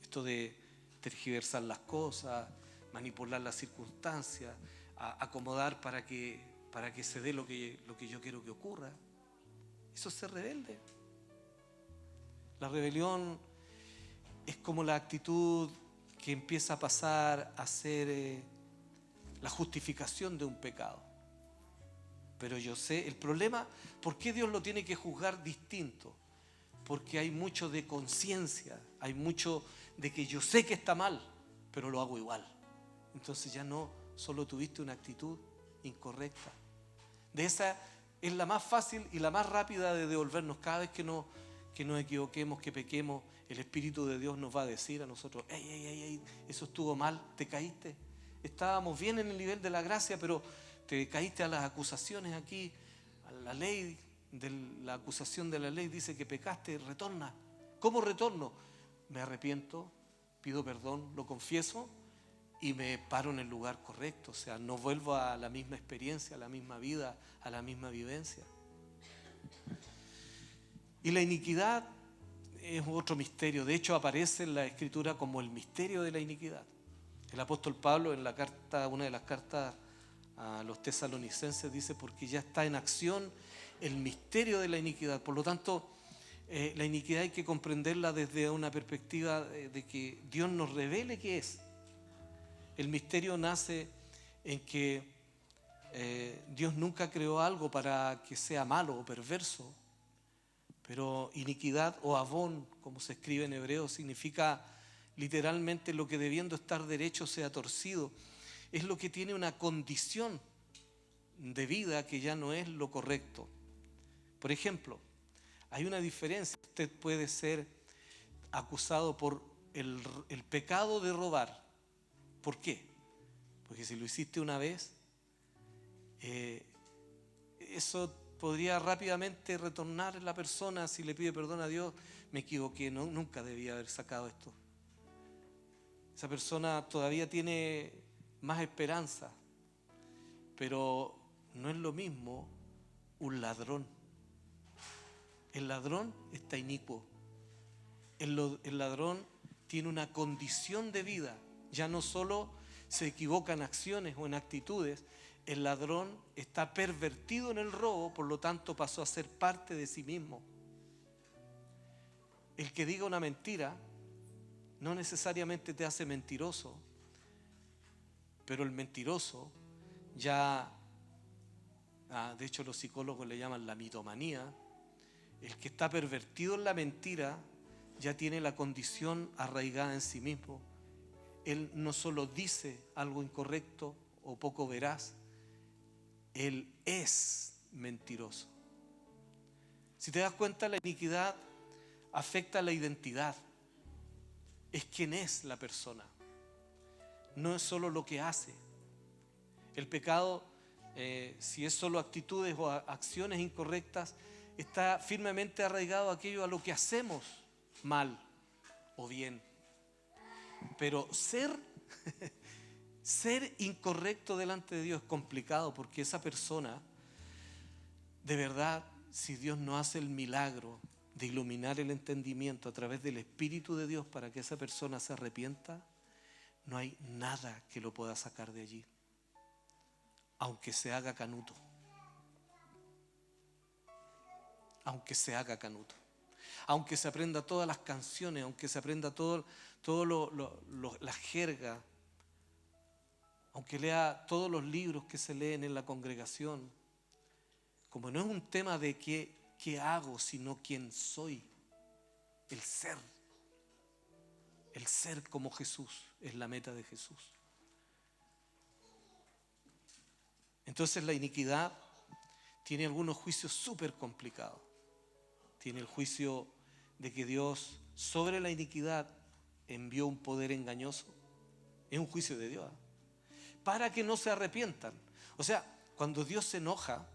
Esto de tergiversar las cosas, manipular las circunstancias, acomodar para que se dé lo que yo quiero que ocurra. Eso es ser rebelde. La rebelión es como la actitud que empieza a pasar a ser la justificación de un pecado. Pero yo sé, el problema, ¿por qué Dios lo tiene que juzgar distinto? Porque hay mucho de conciencia, hay mucho de que yo sé que está mal, pero lo hago igual. Entonces ya no solo tuviste una actitud incorrecta. De esa es la más fácil y la más rápida de devolvernos. Cada vez que nos equivoquemos, que pequemos, el Espíritu de Dios nos va a decir a nosotros, ey, eso estuvo mal, te caíste. estábamos bien en el nivel de la gracia, pero te caíste a las acusaciones aquí, a la ley, la acusación de la ley dice que pecaste, retorna. ¿Cómo retorno? Me arrepiento, pido perdón, lo confieso y me paro en el lugar correcto. O sea, no vuelvo a la misma experiencia, a la misma vida, a la misma vivencia. Y la iniquidad es otro misterio. De hecho, aparece en la Escritura como el misterio de la iniquidad. El apóstol Pablo en la carta, una de las cartas a los tesalonicenses dice, porque ya está en acción el misterio de la iniquidad. Por lo tanto, la iniquidad hay que comprenderla desde una perspectiva de que Dios nos revele qué es. El misterio nace en que Dios nunca creó algo para que sea malo o perverso, pero iniquidad o avón, como se escribe en hebreo, significa literalmente lo que debiendo estar derecho sea torcido. Es lo que tiene una condición de vida que ya no es lo correcto. Por ejemplo, hay una diferencia. Usted puede ser acusado por el pecado de robar. ¿Por qué? Porque si lo hiciste una vez, eso podría rápidamente retornar en la persona si le pide perdón a Dios. Me equivoqué, nunca debía haber sacado esto. Esa persona todavía tiene más esperanza, pero no es lo mismo un ladrón. El ladrón está inicuo. El ladrón tiene una condición de vida. Ya no solo se equivoca en acciones o en actitudes, el ladrón está pervertido en el robo, por lo tanto pasó a ser parte de sí mismo. El que diga una mentira no necesariamente te hace mentiroso, pero el mentiroso ya, de hecho los psicólogos le llaman la mitomanía. El que está pervertido en la mentira ya tiene la condición arraigada en sí mismo. Él no solo dice algo incorrecto o poco veraz, él es mentiroso. Si te das cuenta, la iniquidad afecta la identidad. Es quién es la persona. No es solo lo que hace. El pecado, si es solo actitudes o acciones incorrectas, está firmemente arraigado a aquello a lo que hacemos mal o bien. Pero ser incorrecto delante de Dios es complicado, porque esa persona, de verdad, si Dios no hace el milagro de iluminar el entendimiento a través del Espíritu de Dios para que esa persona se arrepienta, no hay nada que lo pueda sacar de allí, aunque se haga canuto. Aunque se haga canuto. Aunque se aprenda todas las canciones, aunque se aprenda todo la jerga, aunque lea todos los libros que se leen en la congregación, como no es un tema de qué hago, sino quién soy, el ser como Jesús es la meta de Jesús. Entonces la iniquidad tiene algunos juicios súper complicados. Tiene el juicio de que Dios sobre la iniquidad envió un poder engañoso. Es un juicio de Dios, para que no se arrepientan. O sea, cuando Dios se enoja,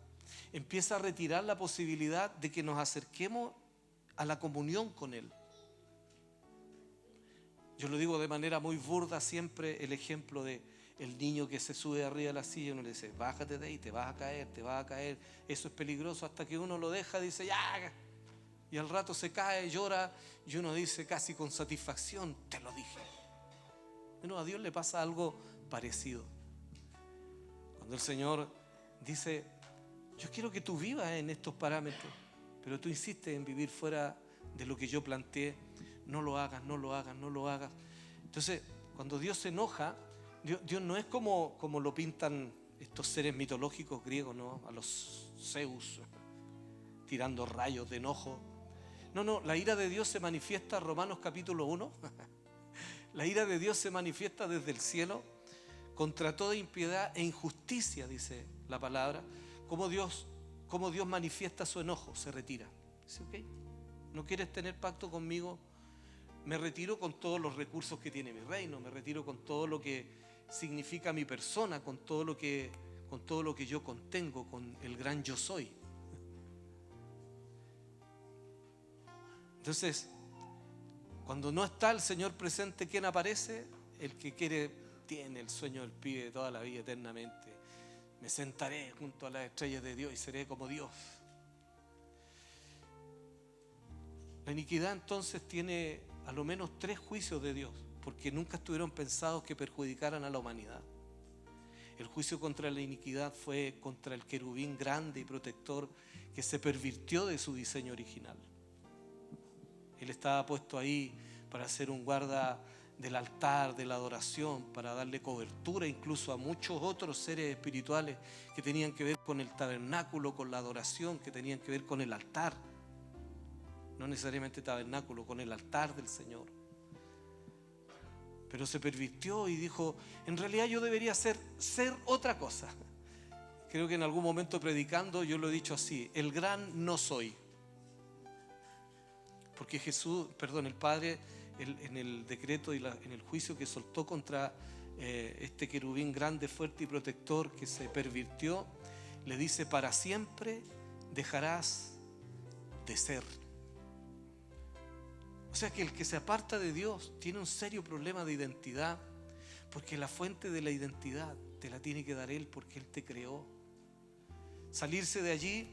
empieza a retirar la posibilidad de que nos acerquemos a la comunión con Él. Yo lo digo de manera muy burda siempre, el ejemplo de el niño que se sube arriba de la silla y uno le dice, bájate de ahí, te vas a caer, eso es peligroso, hasta que uno lo deja, dice, ya, y al rato se cae, llora, y uno dice casi con satisfacción, te lo dije. Bueno, a Dios le pasa algo parecido. Cuando el Señor dice, yo quiero que tú vivas en estos parámetros, pero tú insistes en vivir fuera de lo que yo planteé, no lo hagas. Entonces, cuando Dios se enoja, Dios no es como lo pintan estos seres mitológicos griegos, ¿no? A los Zeus, tirando rayos de enojo. No, la ira de Dios se manifiesta, Romanos capítulo 1, la ira de Dios se manifiesta desde el cielo contra toda impiedad e injusticia, dice la palabra. Como Dios manifiesta su enojo, se retira. Dice, ok, no quieres tener pacto conmigo, me retiro con todos los recursos que tiene mi reino, me retiro con todo lo que significa mi persona, con todo lo que yo contengo, con el gran yo soy. Entonces, cuando no está el Señor presente, ¿quién aparece? El que tiene el sueño del pibe de toda la vida eternamente. Me sentaré junto a las estrellas de Dios y seré como Dios. La iniquidad entonces tiene a lo menos 3 juicios de Dios, porque nunca estuvieron pensados que perjudicaran a la humanidad. El juicio contra la iniquidad fue contra el querubín grande y protector que se pervirtió de su diseño original. Él estaba puesto ahí para ser un guarda del altar, de la adoración, para darle cobertura incluso a muchos otros seres espirituales que tenían que ver con el tabernáculo, con la adoración, que tenían que ver con el altar. No necesariamente tabernáculo, con el altar del Señor. Pero se pervirtió y dijo, en realidad yo debería ser otra cosa. Creo que en algún momento predicando yo lo he dicho así, el gran no soy. Porque el Padre, en el decreto y en el juicio que soltó contra este querubín grande, fuerte y protector que se pervirtió, le dice, para siempre dejarás de ser. O sea que el que se aparta de Dios tiene un serio problema de identidad, porque la fuente de la identidad te la tiene que dar Él, porque Él te creó. Salirse de allí,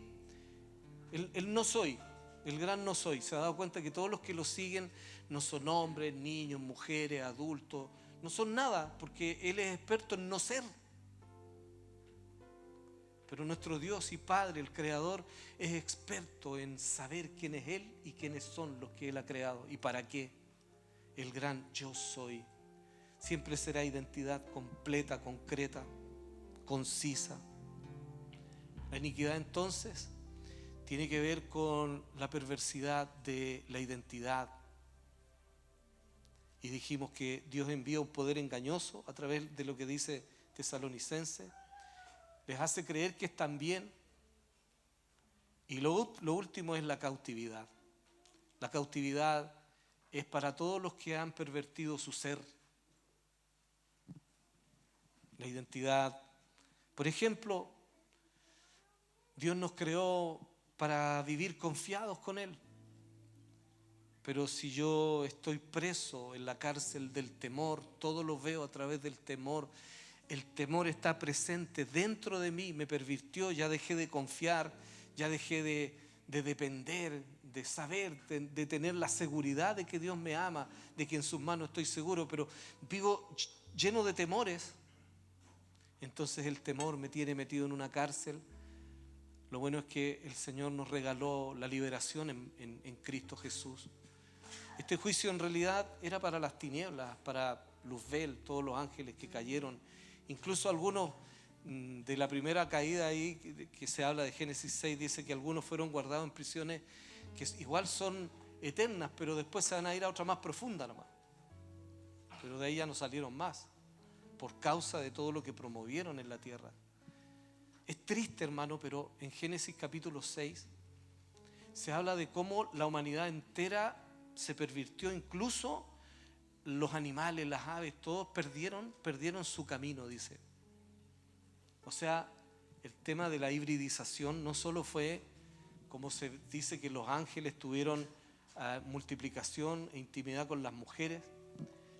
el no soy, el gran no soy, se ha dado cuenta que todos los que lo siguen no son hombres, niños, mujeres, adultos, no son nada, porque Él es experto en no ser. Pero nuestro Dios y Padre, el Creador, es experto en saber quién es Él y quiénes son los que Él ha creado y para qué. El gran yo soy siempre será identidad completa, concreta, concisa. La iniquidad entonces tiene que ver con la perversidad de la identidad. Y dijimos que Dios envía un poder engañoso a través de lo que dice Tesalonicenses. Les hace creer que están bien. Y lo último es la cautividad. La cautividad es para todos los que han pervertido su ser. La identidad. Por ejemplo, Dios nos creó para vivir confiados con Él. Pero si yo estoy preso en la cárcel del temor, todo lo veo a través del temor, el temor está presente dentro de mí, me pervirtió, ya dejé de confiar, ya dejé de depender, de saber, de tener la seguridad de que Dios me ama, de que en sus manos estoy seguro, pero vivo lleno de temores. Entonces el temor me tiene metido en una cárcel. Lo bueno es que el Señor nos regaló la liberación en Cristo Jesús. Este juicio en realidad era para las tinieblas, para Luzbel, todos los ángeles que cayeron, incluso algunos de la primera caída ahí que se habla de Génesis 6, dice que algunos fueron guardados en prisiones que igual son eternas, pero después se van a ir a otra más profunda nomás. Pero de ahí ya no salieron más, por causa de todo lo que promovieron en la tierra. Es triste, hermano, pero en Génesis capítulo 6 se habla de cómo la humanidad entera se pervirtió, incluso los animales, las aves, todos perdieron su camino, dice. O sea, el tema de la hibridización no solo fue, como se dice, que los ángeles tuvieron multiplicación e intimidad con las mujeres,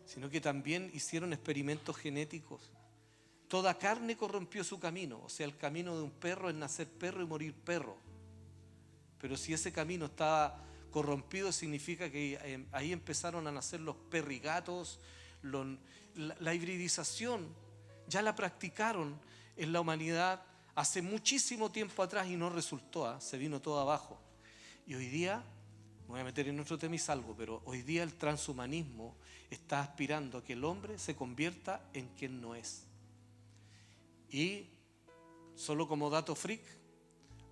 sino que también hicieron experimentos genéticos. Toda carne corrompió su camino, o sea, el camino de un perro es nacer perro y morir perro. Pero si ese camino estaba corrompido, significa que ahí empezaron a nacer los perrigatos. La hibridización ya la practicaron en la humanidad hace muchísimo tiempo atrás y no resultó, se vino todo abajo. Y hoy día, me voy a meter en otro tema y salgo, pero hoy día el transhumanismo está aspirando a que el hombre se convierta en quien no es. Y solo como dato freak,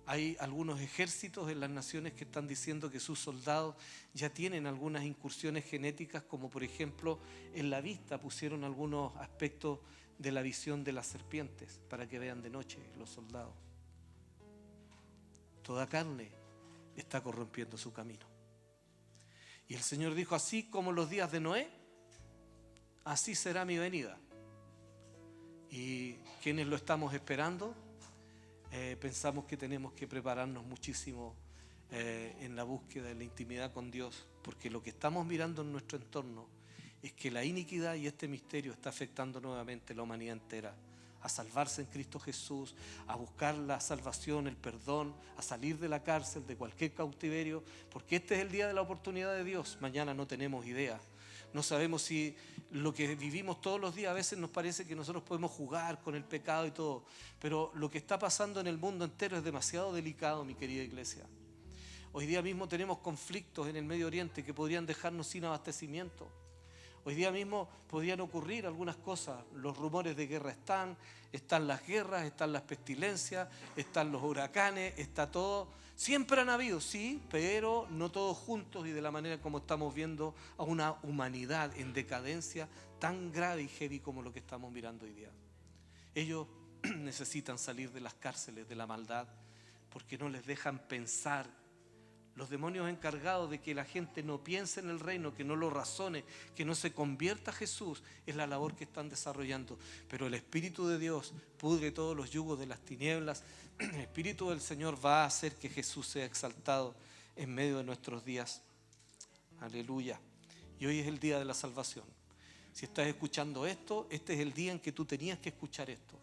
hay algunos ejércitos en las naciones que están diciendo que sus soldados ya tienen algunas incursiones genéticas, como por ejemplo en la vista pusieron algunos aspectos de la visión de las serpientes para que vean de noche los soldados. Toda carne está corrompiendo su camino. Y el Señor dijo, así como los días de Noé, así será mi venida. Y quienes lo estamos esperando, pensamos que tenemos que prepararnos muchísimo en la búsqueda de la intimidad con Dios, porque lo que estamos mirando en nuestro entorno es que la iniquidad y este misterio está afectando nuevamente a la humanidad entera, a salvarse en Cristo Jesús, a buscar la salvación, el perdón, a salir de la cárcel, de cualquier cautiverio, porque este es el día de la oportunidad de Dios. Mañana no tenemos idea. No sabemos si lo que vivimos todos los días, a veces nos parece que nosotros podemos jugar con el pecado y todo, pero lo que está pasando en el mundo entero es demasiado delicado, mi querida iglesia. Hoy día mismo tenemos conflictos en el Medio Oriente que podrían dejarnos sin abastecimiento. Hoy día mismo podrían ocurrir algunas cosas. Los rumores de guerra están las guerras, están las pestilencias, están los huracanes, está todo. Siempre han habido, sí, pero no todos juntos y de la manera como estamos viendo a una humanidad en decadencia tan grave y heavy como lo que estamos mirando hoy día. Ellos necesitan salir de las cárceles de la maldad porque no les dejan pensar. Los demonios encargados de que la gente no piense en el reino, que no lo razone, que no se convierta a Jesús, es la labor que están desarrollando. Pero el Espíritu de Dios pudre todos los yugos de las tinieblas. El Espíritu del Señor va a hacer que Jesús sea exaltado en medio de nuestros días. Aleluya. Y hoy es el día de la salvación. Si estás escuchando esto, este es el día en que tú tenías que escuchar esto.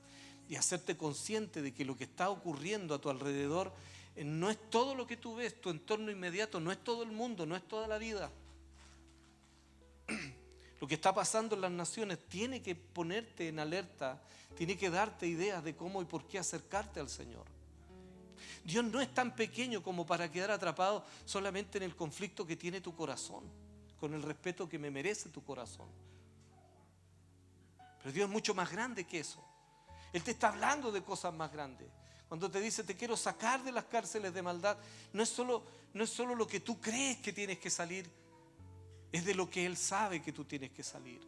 Y hacerte consciente de que lo que está ocurriendo a tu alrededor no es todo lo que tú ves, tu entorno inmediato, no es todo el mundo, no es toda la vida. Lo que está pasando en las naciones tiene que ponerte en alerta, tiene que darte ideas de cómo y por qué acercarte al Señor. Dios no es tan pequeño como para quedar atrapado solamente en el conflicto que tiene tu corazón, con el respeto que me merece tu corazón. Pero Dios es mucho más grande que eso. Él te está hablando de cosas más grandes. Cuando te dice te quiero sacar de las cárceles de maldad, no es solo lo que tú crees que tienes que salir, es de lo que Él sabe que tú tienes que salir.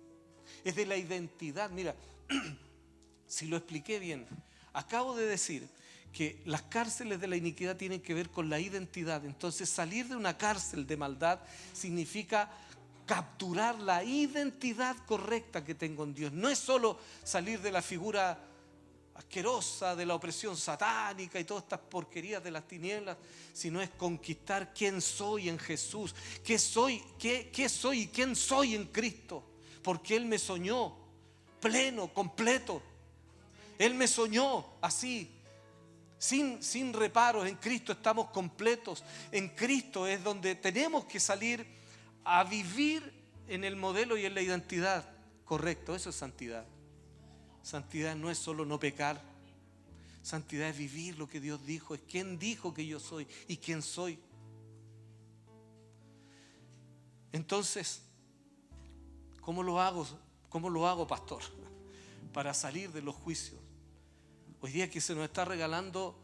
Es de la identidad. Mira, si lo expliqué bien, acabo de decir que las cárceles de la iniquidad tienen que ver con la identidad. Entonces salir de una cárcel de maldad significa capturar la identidad correcta que tengo en Dios. No es solo salir de la figura asquerosa de la opresión satánica y todas estas porquerías de las tinieblas, sino es conquistar quién soy en Jesús, qué soy y quién soy en Cristo, porque Él me soñó pleno, completo. Él me soñó así, sin reparos. En Cristo estamos completos. En Cristo es donde tenemos que salir a vivir en el modelo y en la identidad correcto. Eso es santidad. Santidad no es solo no pecar. Santidad es vivir lo que Dios dijo. Es quién dijo que yo soy y quién soy. Entonces, ¿cómo lo hago? ¿Cómo lo hago, pastor? Para salir de los juicios. Hoy día que se nos está regalando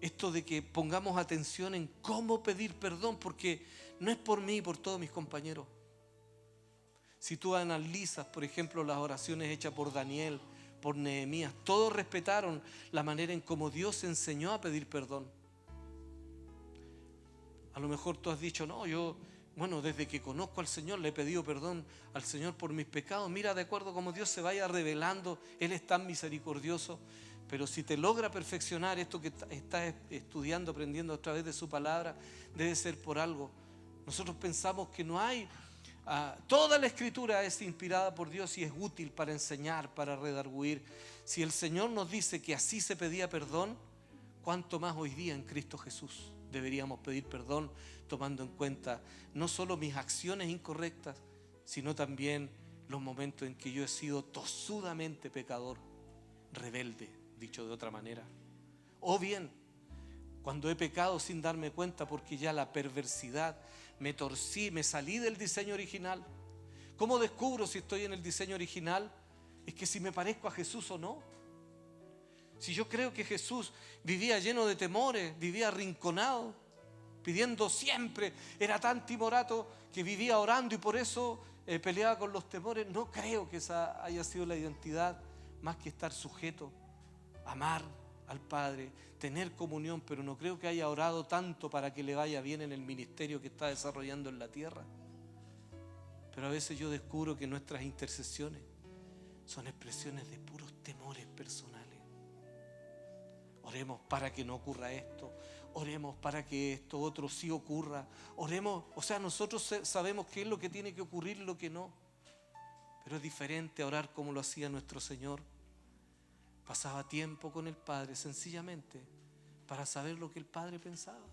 esto de que pongamos atención en cómo pedir perdón, porque no es por mí y por todos mis compañeros. Si tú analizas, por ejemplo, las oraciones hechas por Daniel, por Nehemías, todos respetaron la manera en cómo Dios enseñó a pedir perdón. A lo mejor tú has dicho, no, desde que conozco al Señor le he pedido perdón al Señor por mis pecados. Mira, de acuerdo a cómo Dios se vaya revelando, Él es tan misericordioso. Pero si te logra perfeccionar esto que estás estudiando, aprendiendo a través de su palabra, debe ser por algo. Nosotros pensamos que no hay... toda la Escritura es inspirada por Dios y es útil para enseñar, para redarguir. Si el Señor nos dice que así se pedía perdón, ¿cuánto más hoy día en Cristo Jesús deberíamos pedir perdón, tomando en cuenta no solo mis acciones incorrectas, sino también los momentos en que yo he sido tosudamente pecador, rebelde, dicho de otra manera? O bien, cuando he pecado sin darme cuenta porque ya la perversidad, me torcí, me salí del diseño original. ¿Cómo descubro si estoy en el diseño original? Es que si me parezco a Jesús o no. Si yo creo que Jesús vivía lleno de temores, vivía arrinconado, pidiendo siempre, era tan timorato que vivía orando y por eso peleaba con los temores, no creo que esa haya sido la identidad, más que estar sujeto, amar al Padre, tener comunión, pero no creo que haya orado tanto para que le vaya bien en el ministerio que está desarrollando en la tierra. Pero a veces yo descubro que nuestras intercesiones son expresiones de puros temores personales. Oremos para que no ocurra esto. Oremos para que esto otro sí ocurra. Oremos, o sea, nosotros sabemos qué es lo que tiene que ocurrir y lo que no. Pero es diferente a orar como lo hacía nuestro Señor. Pasaba tiempo con el Padre sencillamente para saber lo que el Padre pensaba,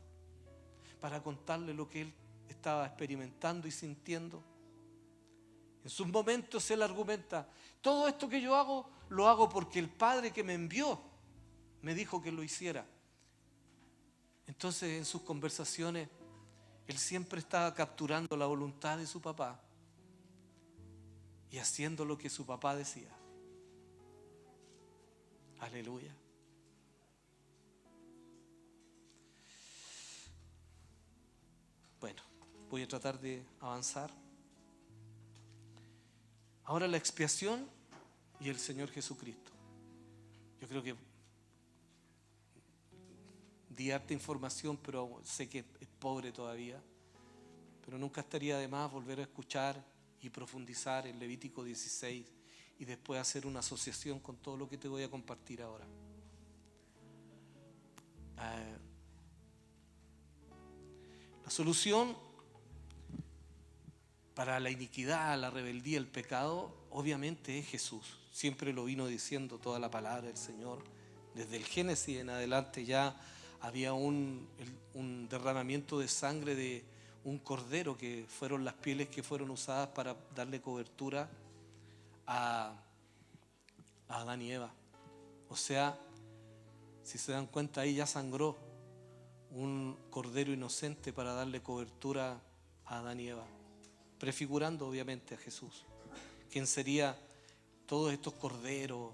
para contarle lo que Él estaba experimentando y sintiendo. En sus momentos Él argumenta: todo esto que yo hago, lo hago porque el Padre que me envió me dijo que lo hiciera. Entonces, en sus conversaciones, Él siempre estaba capturando la voluntad de su papá y haciendo lo que su papá decía. Aleluya. Bueno, voy a tratar de avanzar. Ahora la expiación y el Señor Jesucristo. Yo creo que di harta información, pero sé que es pobre todavía. Pero nunca estaría de más volver a escuchar y profundizar en Levítico 16 y después hacer una asociación con todo lo que te voy a compartir ahora. La solución para la iniquidad, la rebeldía, el pecado, obviamente es Jesús. Siempre lo vino diciendo toda la palabra del Señor. Desde el Génesis en adelante ya había un derramamiento de sangre de un cordero, que fueron las pieles que fueron usadas para darle cobertura a Adán y Eva. O sea, si se dan cuenta, ahí ya sangró un cordero inocente para darle cobertura a Adán y Eva, prefigurando obviamente a Jesús, quien sería todos estos corderos.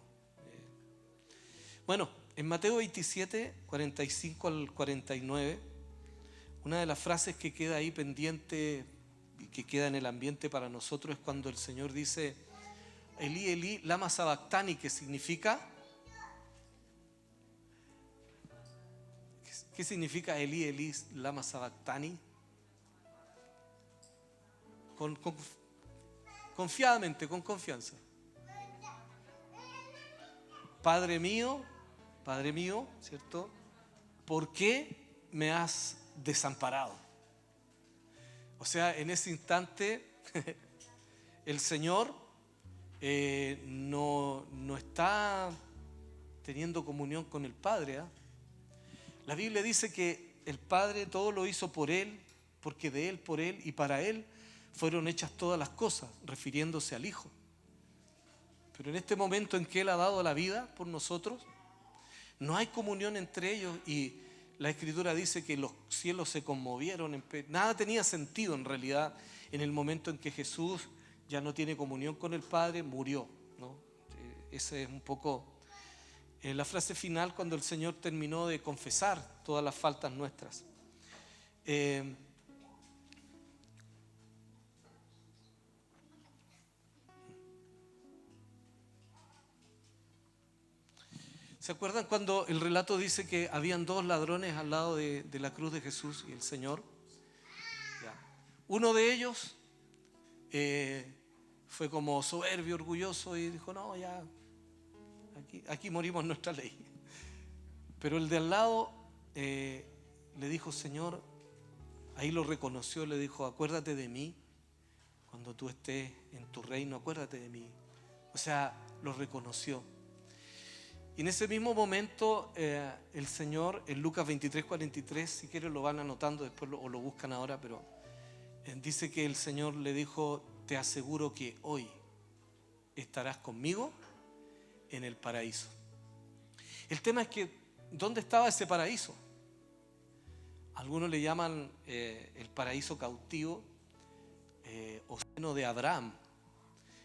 Bueno, en Mateo 27, 45 al 49, una de las frases que queda ahí pendiente y que queda en el ambiente para nosotros es cuando el Señor dice: Elí, Elí, lama sabactani, que significa... ¿Qué significa Elí, Elí, lama sabactani? Confiadamente, con confianza. Padre mío, ¿cierto? ¿Por qué me has desamparado? O sea, en ese instante el Señor no está teniendo comunión con el Padre. La Biblia dice que el Padre todo lo hizo por Él, porque de Él, por Él y para Él fueron hechas todas las cosas, refiriéndose al Hijo. Pero en este momento en que Él ha dado la vida por nosotros, no hay comunión entre ellos, y la Escritura dice que los cielos se conmovieron. Nada tenía sentido en realidad en el momento en que Jesús ya no tiene comunión con el Padre, murió, ¿no? Esa es un poco la frase final cuando el Señor terminó de confesar todas las faltas nuestras. ¿Se acuerdan cuando el relato dice que habían dos ladrones al lado de la cruz de Jesús y el Señor? Ya. Uno de ellos fue como soberbio, orgulloso, y dijo: no, ya, aquí morimos nuestra ley. Pero el de al lado le dijo: Señor, ahí lo reconoció, le dijo: acuérdate de mí cuando tú estés en tu reino, acuérdate de mí. O sea, lo reconoció. Y en ese mismo momento el Señor, en Lucas 23, 43, si quieren lo van anotando después o lo buscan ahora, pero dice que el Señor le dijo: te aseguro que hoy estarás conmigo en el paraíso. El tema es que, ¿dónde estaba ese paraíso? Algunos le llaman el paraíso cautivo o seno de Abraham.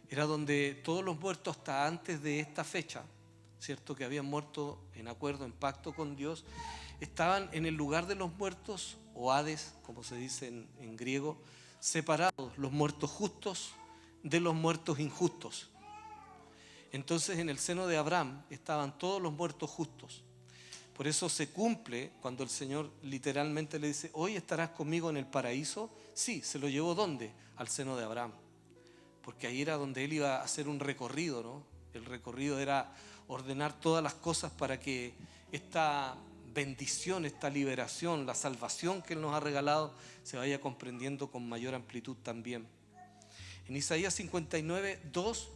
Era donde todos los muertos hasta antes de esta fecha, ¿cierto?, que habían muerto en acuerdo, en pacto con Dios, estaban en el lugar de los muertos, o Hades, como se dice en griego, separados los muertos justos de los muertos injustos. Entonces, en el seno de Abraham estaban todos los muertos justos. Por eso se cumple cuando el Señor literalmente le dice: hoy estarás conmigo en el paraíso. Sí, se lo llevó ¿dónde? Al seno de Abraham, porque ahí era donde él iba a hacer un recorrido, ¿no? El recorrido era ordenar todas las cosas para que esta bendición, esta liberación, la salvación que Él nos ha regalado se vaya comprendiendo con mayor amplitud también. En Isaías 59, 2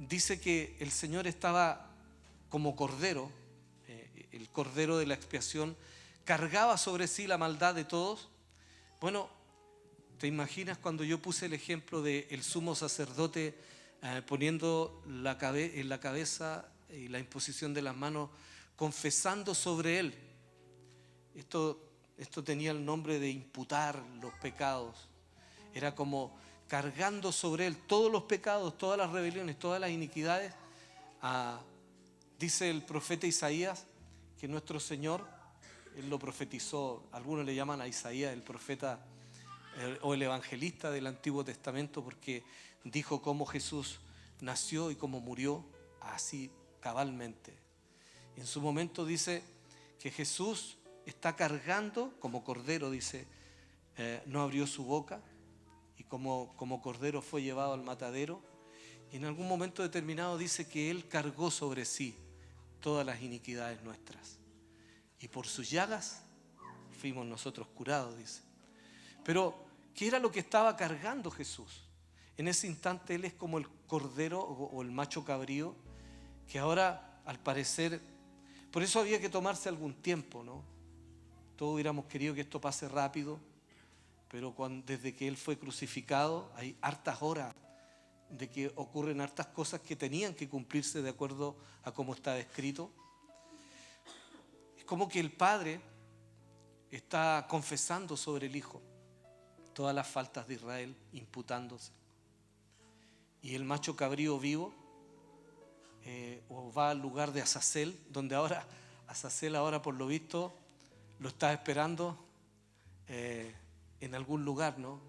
dice que el Señor estaba como cordero, el cordero de la expiación, cargaba sobre sí la maldad de todos. Bueno, ¿te imaginas cuando yo puse el ejemplo del sumo sacerdote poniendo en la cabeza y la imposición de las manos, confesando sobre él? Esto tenía el nombre de imputar los pecados. Era como cargando sobre él todos los pecados, todas las rebeliones, todas las iniquidades. Dice el profeta Isaías que nuestro Señor, Él lo profetizó. Algunos le llaman a Isaías el profeta o el evangelista del Antiguo Testamento, porque dijo cómo Jesús nació y cómo murió, así cabalmente. En su momento dice que Jesús está cargando como cordero, dice, no abrió su boca, y como cordero fue llevado al matadero. Y en algún momento determinado dice que Él cargó sobre sí todas las iniquidades nuestras, y por sus llagas fuimos nosotros curados, dice. Pero ¿qué era lo que estaba cargando Jesús? En ese instante Él es como el cordero o el macho cabrío, que ahora al parecer, por eso había que tomarse algún tiempo, ¿no? Todos hubiéramos querido que esto pase rápido, pero desde que Él fue crucificado hay hartas horas de que ocurren hartas cosas que tenían que cumplirse de acuerdo a cómo está escrito. Es como que el Padre está confesando sobre el Hijo todas las faltas de Israel, imputándose. Y el macho cabrío vivo va al lugar de Azazel, donde ahora Azazel por lo visto lo está esperando en algún lugar, ¿no?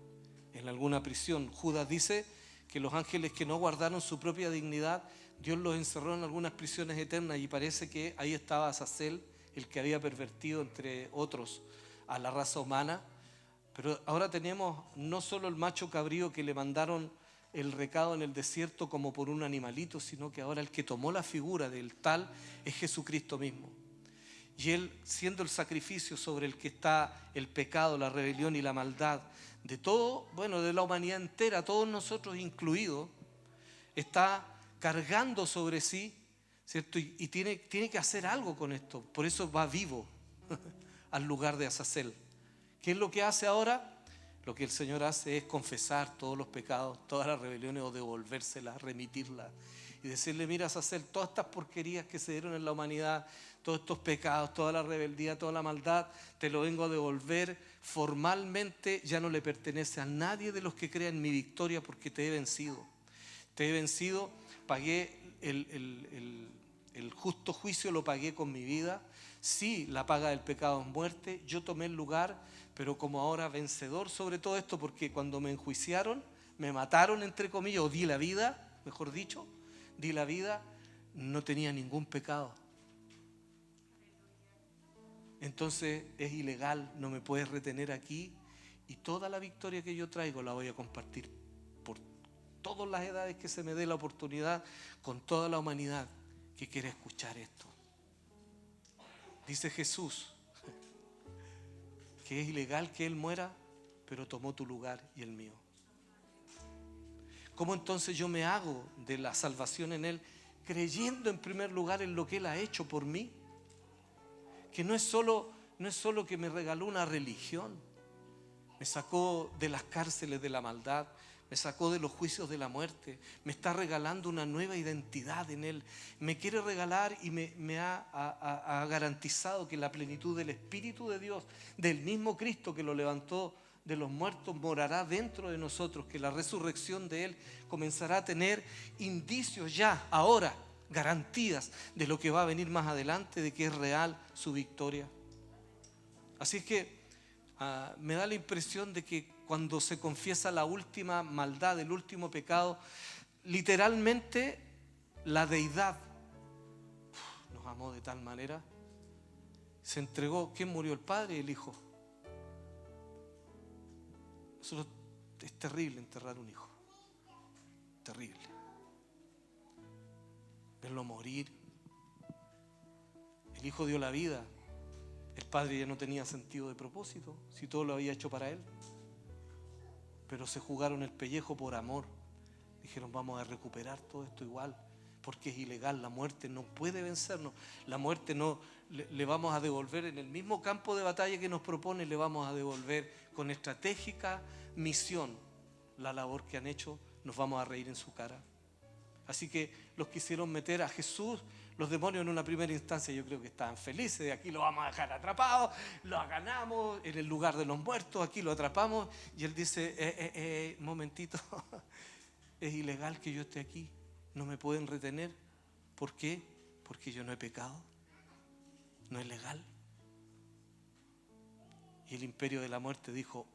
En alguna prisión. Judas dice que los ángeles que no guardaron su propia dignidad, Dios los encerró en algunas prisiones eternas, y parece que ahí estaba Azazel, el que había pervertido entre otros a la raza humana. Pero ahora tenemos no solo el macho cabrío que le mandaron el recado en el desierto como por un animalito, sino que ahora el que tomó la figura del tal es Jesucristo mismo. Y Él, siendo el sacrificio sobre el que está el pecado, la rebelión y la maldad de todo, bueno, de la humanidad entera, todos nosotros incluidos, está cargando sobre sí, ¿cierto? Y tiene que hacer algo con esto. Por eso va vivo al lugar de Azazel. ¿Qué es lo que hace ahora? Lo que el Señor hace es confesar todos los pecados, todas las rebeliones, o devolvérselas, remitirlas. Y decirle: mira, Azazel, todas estas porquerías que se dieron en la humanidad, todos estos pecados, toda la rebeldía, toda la maldad, te lo vengo a devolver formalmente. Ya no le pertenece a nadie de los que crean en mi victoria, porque te he vencido. Te he vencido, pagué el justo juicio, lo pagué con mi vida. Sí, la paga del pecado es muerte. Yo tomé el lugar, pero como ahora vencedor sobre todo esto, porque cuando me enjuiciaron, me mataron, entre comillas, o di la vida, mejor dicho, di la vida, no tenía ningún pecado. Entonces es ilegal, no me puedes retener aquí, y toda la victoria que yo traigo la voy a compartir por todas las edades que se me dé la oportunidad, con toda la humanidad que quiere escuchar esto. Dice Jesús que es ilegal que Él muera, pero tomó tu lugar y el mío. ¿Cómo entonces yo me hago de la salvación en Él? Creyendo en primer lugar en lo que Él ha hecho por mí. Que no es solo que me regaló una religión, me sacó de las cárceles de la maldad, me sacó de los juicios de la muerte, me está regalando una nueva identidad en Él. Me quiere regalar y me ha garantizado que la plenitud del Espíritu de Dios, del mismo Cristo que lo levantó de los muertos, morará dentro de nosotros, que la resurrección de Él comenzará a tener indicios ya, ahora, garantías de lo que va a venir más adelante, de que es real su victoria. Así es que me da la impresión de que cuando se confiesa la última maldad, el último pecado, literalmente la deidad nos amó de tal manera, se entregó. ¿Quién murió? El Padre y el Hijo. Es terrible enterrar un hijo, terrible. Verlo morir, El Hijo dio la vida. El Padre ya no tenía sentido de propósito, si todo lo había hecho para Él. Pero se jugaron el pellejo por amor. Dijeron, vamos a recuperar todo esto igual, porque es ilegal. La muerte no puede vencernos. La muerte no le vamos a devolver en el mismo campo de batalla que nos propone, le vamos a devolver con estratégica misión la labor que han hecho. Nos vamos a reír en su cara. Así que los quisieron meter a Jesús, los demonios en una primera instancia yo creo que estaban felices, de aquí lo vamos a dejar atrapado, lo ganamos en el lugar de los muertos, aquí lo atrapamos, y él dice, momentito, es ilegal que yo esté aquí, no me pueden retener. ¿Por qué? Porque yo no he pecado, no es legal. Y el imperio de la muerte dijo,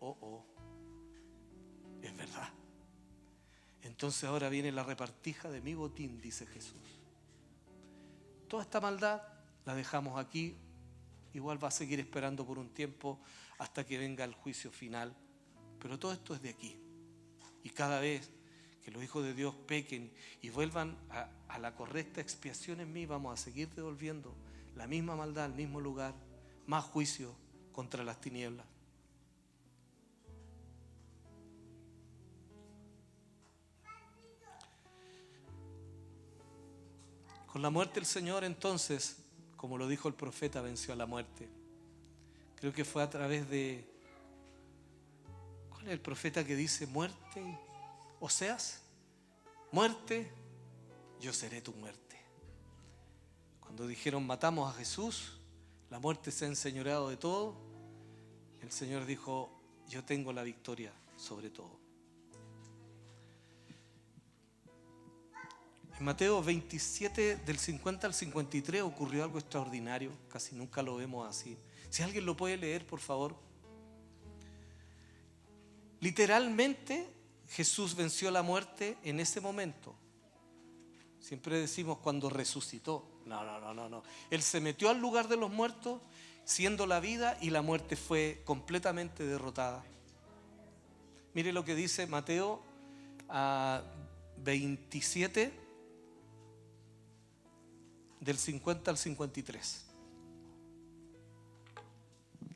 es verdad. Entonces ahora viene la repartija de mi botín, dice Jesús. Toda esta maldad la dejamos aquí, igual va a seguir esperando por un tiempo hasta que venga el juicio final, pero todo esto es de aquí. Y cada vez que los hijos de Dios pequen y vuelvan a la correcta expiación en mí, vamos a seguir devolviendo la misma maldad al mismo lugar, más juicio contra las tinieblas. Con la muerte el Señor entonces, como lo dijo el profeta, venció a la muerte. Creo que fue a través de... ¿Cuál es el profeta que dice muerte? Oseas, muerte, yo seré tu muerte. Cuando dijeron matamos a Jesús, la muerte se ha enseñoreado de todo, el Señor dijo, yo tengo la victoria sobre todo. En Mateo 27, del 50 al 53, ocurrió algo extraordinario. Casi nunca lo vemos así. Si alguien lo puede leer, por favor. Literalmente, Jesús venció la muerte en ese momento. Siempre decimos cuando resucitó. No. Él se metió al lugar de los muertos, siendo la vida, y la muerte fue completamente derrotada. Mire lo que dice Mateo 27, del 50 al 53.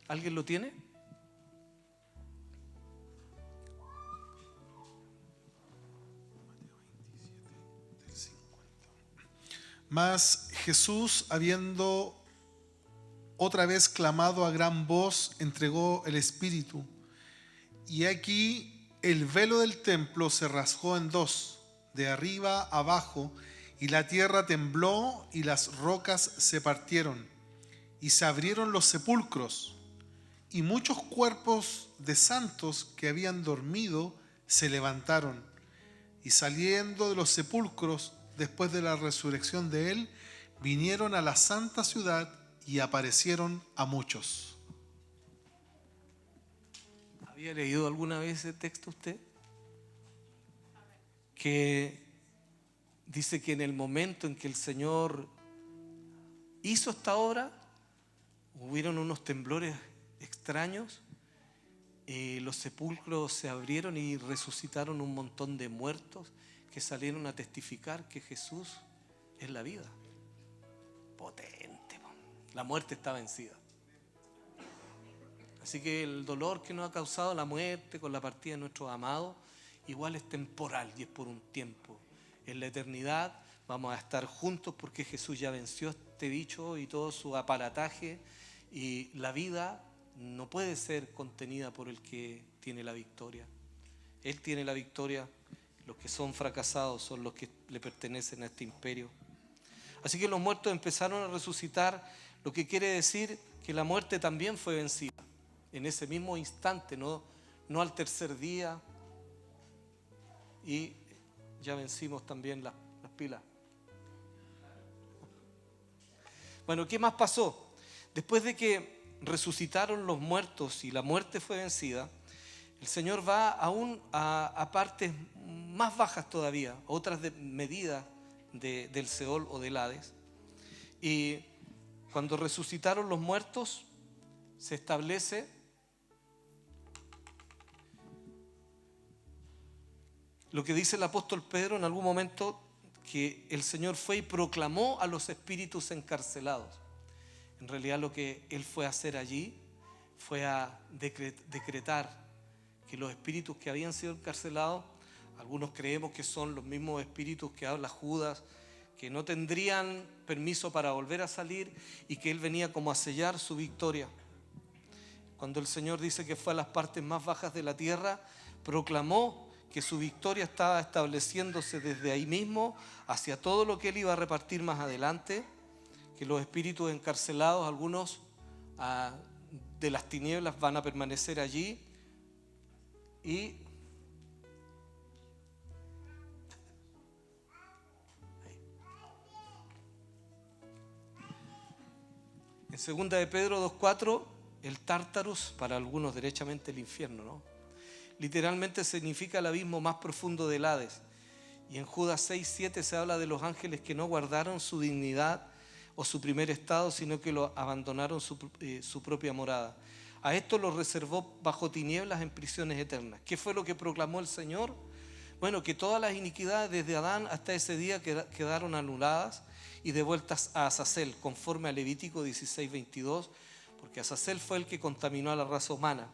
¿Alguien lo tiene? Mas Jesús, habiendo otra vez clamado a gran voz, entregó el Espíritu. Y aquí el velo del templo se rasgó en dos, de arriba a abajo, y la tierra tembló y las rocas se partieron, y se abrieron los sepulcros, y muchos cuerpos de santos que habían dormido se levantaron, y saliendo de los sepulcros, después de la resurrección de él, vinieron a la santa ciudad y aparecieron a muchos. ¿Había leído alguna vez ese texto usted? Que dice que en el momento en que el Señor hizo esta obra, hubieron unos temblores extraños, los sepulcros se abrieron y resucitaron un montón de muertos que salieron a testificar que Jesús es la vida. Potente, la muerte está vencida. Así que el dolor que nos ha causado la muerte con la partida de nuestros amados, igual es temporal y es por un tiempo. En la eternidad vamos a estar juntos porque Jesús ya venció este bicho y todo su aparataje, y la vida no puede ser contenida por el que tiene la victoria. Él tiene la victoria, los que son fracasados son los que le pertenecen a este imperio. Así que los muertos empezaron a resucitar, lo que quiere decir que la muerte también fue vencida en ese mismo instante, no al tercer día, y ya vencimos también las pilas. Bueno, ¿qué más pasó? Después de que resucitaron los muertos y la muerte fue vencida, el Señor va aún a partes más bajas todavía, otras medidas del Seol o del Hades. Y cuando resucitaron los muertos, se establece lo que dice el apóstol Pedro en algún momento, que el Señor fue y proclamó a los espíritus encarcelados. En realidad lo que él fue a hacer allí fue a decretar que los espíritus que habían sido encarcelados, algunos creemos que son los mismos espíritus que habla Judas, que no tendrían permiso para volver a salir y que él venía como a sellar su victoria. Cuando el Señor dice que fue a las partes más bajas de la tierra, proclamó que su victoria estaba estableciéndose desde ahí mismo hacia todo lo que él iba a repartir más adelante, que los espíritus encarcelados, algunos de las tinieblas, van a permanecer allí y en 2 de Pedro 2:4, el Tártarus, para algunos derechamente el infierno, ¿no? Literalmente significa el abismo más profundo del Hades. Y en Judas 6:7 se habla de los ángeles que no guardaron su dignidad o su primer estado, sino que lo abandonaron su propia morada. A esto los reservó bajo tinieblas en prisiones eternas. ¿Qué fue lo que proclamó el Señor? Bueno, que todas las iniquidades desde Adán hasta ese día quedaron anuladas y devueltas a Azazel, conforme a Levítico 16:22, porque Azazel fue el que contaminó a la raza humana.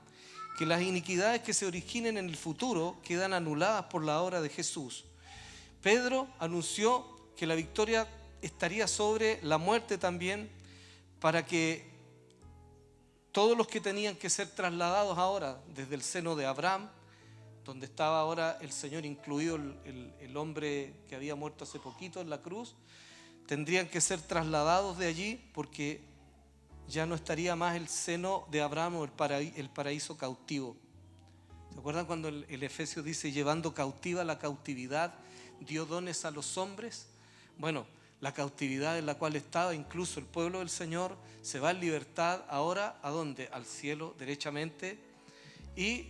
Que las iniquidades que se originen en el futuro quedan anuladas por la obra de Jesús. Pedro anunció que la victoria estaría sobre la muerte también, para que todos los que tenían que ser trasladados ahora desde el seno de Abraham, donde estaba ahora el Señor, incluido el hombre que había muerto hace poquito en la cruz, tendrían que ser trasladados de allí, porque ya no estaría más el seno de Abraham o el paraíso cautivo. ¿Se acuerdan cuando el Efesios dice, llevando cautiva la cautividad, dio dones a los hombres? Bueno, la cautividad en la cual estaba incluso el pueblo del Señor se va en libertad ahora, ¿a dónde? Al cielo, derechamente. Y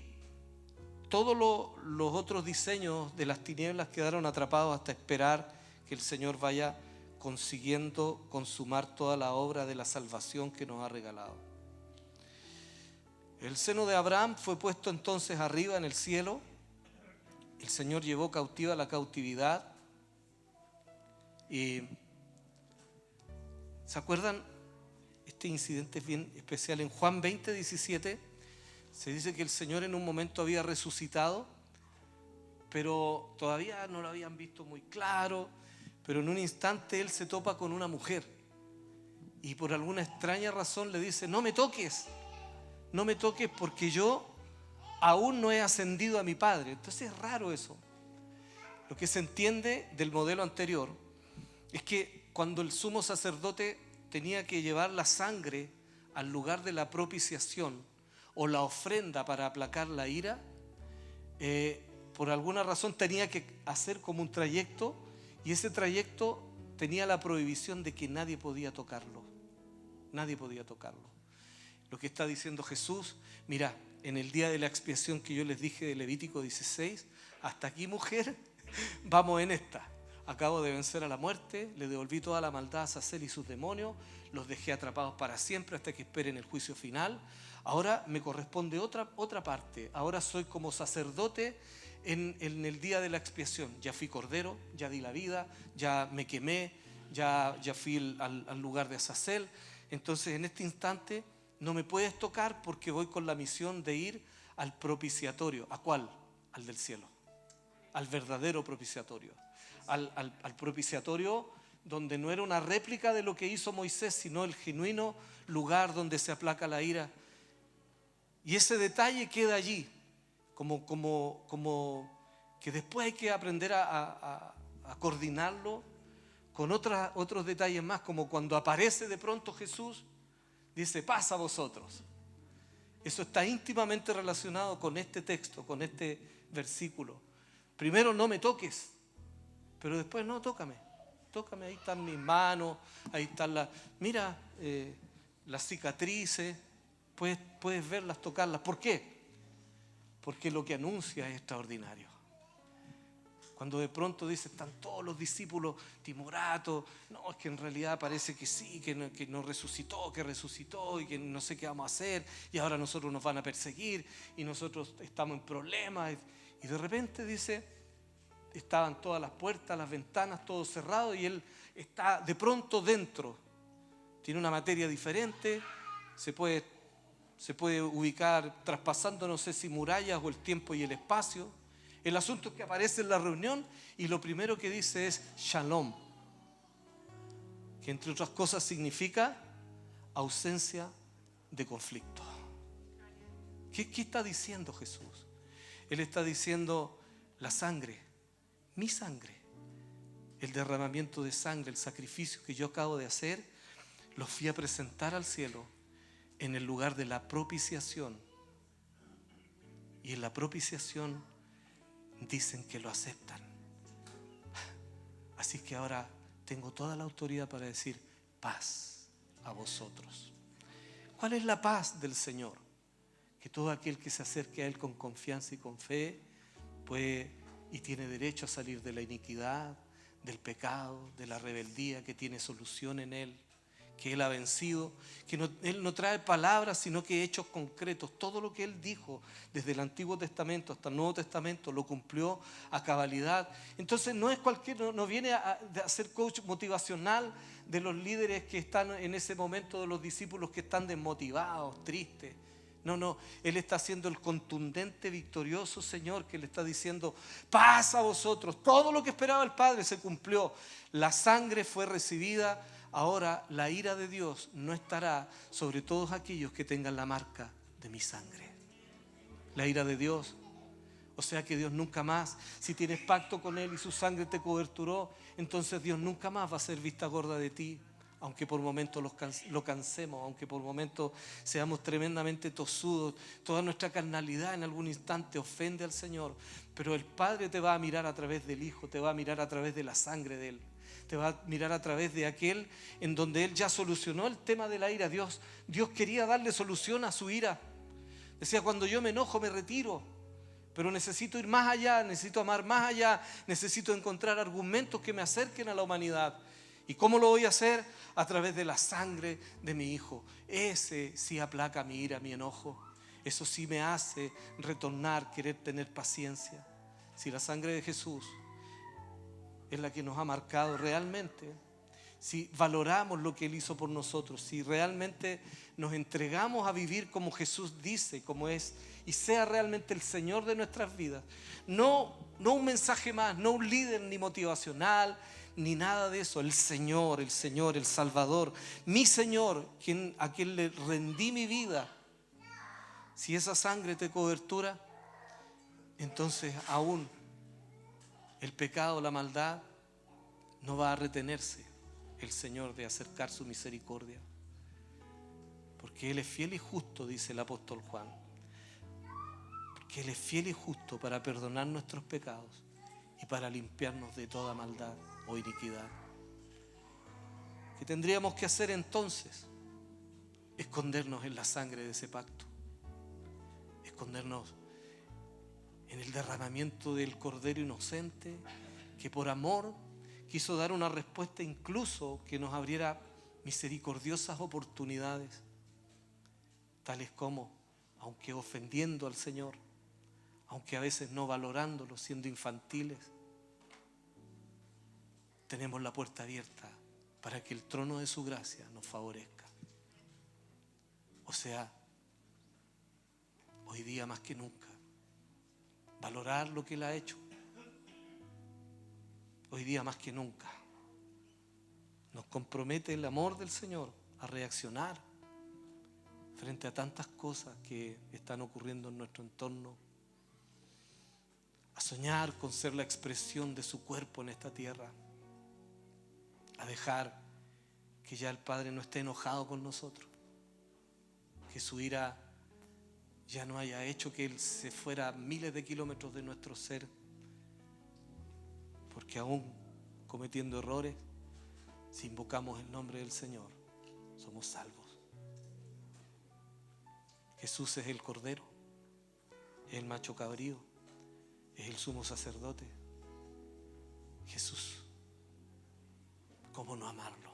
todos los otros diseños de las tinieblas quedaron atrapados hasta esperar que el Señor vaya consiguiendo consumar toda la obra de la salvación que nos ha regalado. El seno de Abraham fue puesto entonces arriba en el cielo. El Señor llevó cautiva la cautividad. Y ¿se acuerdan? Este incidente es bien especial. En Juan 20:17 se dice que el Señor en un momento había resucitado, pero todavía no lo habían visto muy claro. Pero en un instante él se topa con una mujer y por alguna extraña razón le dice, no me toques porque yo aún no he ascendido a mi Padre. Entonces es raro eso. Lo que se entiende del modelo anterior es que cuando el sumo sacerdote tenía que llevar la sangre al lugar de la propiciación o la ofrenda para aplacar la ira, por alguna razón tenía que hacer como un trayecto. Y ese trayecto tenía la prohibición de que nadie podía tocarlo. Nadie podía tocarlo. Lo que está diciendo Jesús, mira, en el día de la expiación que yo les dije de Levítico 16, hasta aquí, mujer, vamos en esta. Acabo de vencer a la muerte, le devolví toda la maldad a Azazel y sus demonios, los dejé atrapados para siempre hasta que esperen el juicio final. Ahora me corresponde otra parte. Ahora soy como sacerdote en el día de la expiación. Ya fui cordero, ya di la vida, ya me quemé, ya fui al lugar de Azazel. Entonces en este instante no me puedes tocar porque voy con la misión de ir al propiciatorio. ¿A cuál? Al del cielo, al verdadero propiciatorio, al propiciatorio donde no era una réplica de lo que hizo Moisés, sino el genuino lugar donde se aplaca la ira. Y ese detalle queda allí, como que después hay que aprender a coordinarlo con otros detalles más, como cuando aparece de pronto Jesús, dice, paz a vosotros. Eso está íntimamente relacionado con este texto, con este versículo. Primero, no me toques, pero después, no, tócame, ahí están mis manos, ahí están las cicatrices, puedes verlas, tocarlas. ¿Por qué? Porque lo que anuncia es extraordinario. Cuando de pronto dice, están todos los discípulos timoratos, no, es que en realidad parece que sí, que no resucitó, y que no sé qué vamos a hacer, y ahora nosotros nos van a perseguir, y nosotros estamos en problemas. Y de repente dice, estaban todas las puertas, las ventanas, todo cerrado, y él está de pronto dentro tiene una materia diferente, se puede ubicar traspasando, no sé si murallas o el tiempo y el espacio. El asunto es que aparece en la reunión y lo primero que dice es Shalom, que entre otras cosas significa ausencia de conflicto. ¿Qué está diciendo Jesús? Él está diciendo la sangre, mi sangre, el derramamiento de sangre, el sacrificio que yo acabo de hacer, lo fui a presentar al cielo en el lugar de la propiciación. Y en la propiciación dicen que lo aceptan. Así que ahora tengo toda la autoridad para decir paz a vosotros. ¿Cuál es la paz del Señor? Que todo aquel que se acerque a Él con confianza y con fe puede y tiene derecho a salir de la iniquidad, del pecado, de la rebeldía, que tiene solución en Él, que Él ha vencido, que Él no trae palabras, sino que hechos concretos. Todo lo que Él dijo desde el Antiguo Testamento hasta el Nuevo Testamento lo cumplió a cabalidad. Entonces no es no viene a ser coach motivacional de los líderes que están en ese momento, de los discípulos que están desmotivados, tristes. No, Él está siendo el contundente, victorioso Señor que le está diciendo, paz a vosotros. Todo lo que esperaba el Padre se cumplió. La sangre fue recibida. Ahora la ira de Dios no estará sobre todos aquellos que tengan la marca de mi sangre. La ira de Dios. O sea que Dios nunca más, si tienes pacto con Él y su sangre te coberturó, entonces Dios nunca más va a ser vista gorda de ti. Aunque por momentos lo cansemos, aunque por momentos seamos tremendamente tosudos, toda nuestra carnalidad en algún instante ofende al Señor, pero el Padre te va a mirar a través del Hijo, te va a mirar a través de la sangre de Él, te va a mirar a través de aquel en donde Él ya solucionó el tema de la ira. Dios quería darle solución a su ira. Decía, cuando yo me enojo me retiro, pero necesito ir más allá, necesito amar más allá, necesito encontrar argumentos que me acerquen a la humanidad. ¿Y cómo lo voy a hacer? A través de la sangre de mi Hijo. Ese sí aplaca mi ira, mi enojo. Eso sí me hace retornar, querer tener paciencia. Si la sangre de Jesús es la que nos ha marcado realmente, si valoramos lo que Él hizo por nosotros, si realmente nos entregamos a vivir como Jesús dice, como es, y sea realmente el Señor de nuestras vidas, no un mensaje más, no un líder ni motivacional, ni nada de eso. El Señor, el Salvador, mi Señor, a quien le rendí mi vida. Si esa sangre te cobertura, entonces aún el pecado, la maldad, no va a retenerse el Señor de acercar su misericordia. Porque Él es fiel y justo, dice el apóstol Juan. Porque Él es fiel y justo para perdonar nuestros pecados y para limpiarnos de toda maldad o iniquidad. ¿Qué tendríamos que hacer entonces? Escondernos en la sangre de ese pacto. Escondernos en el derramamiento del Cordero inocente, que por amor quiso dar una respuesta incluso que nos abriera misericordiosas oportunidades, tales como, aunque ofendiendo al Señor, aunque a veces no valorándolo, siendo infantiles, tenemos la puerta abierta para que el trono de su gracia nos favorezca. O sea, hoy día más que nunca, valorar lo que Él ha hecho. Hoy día más que nunca nos compromete el amor del Señor a reaccionar frente a tantas cosas que están ocurriendo en nuestro entorno, a soñar con ser la expresión de su cuerpo en esta tierra, a dejar que ya el Padre no esté enojado con nosotros, que su ira ya no haya hecho que Él se fuera a miles de kilómetros de nuestro ser, porque aún cometiendo errores, si invocamos el nombre del Señor, somos salvos. Jesús es el Cordero, es el macho cabrío, es el sumo sacerdote. Jesús, ¿cómo no amarlo?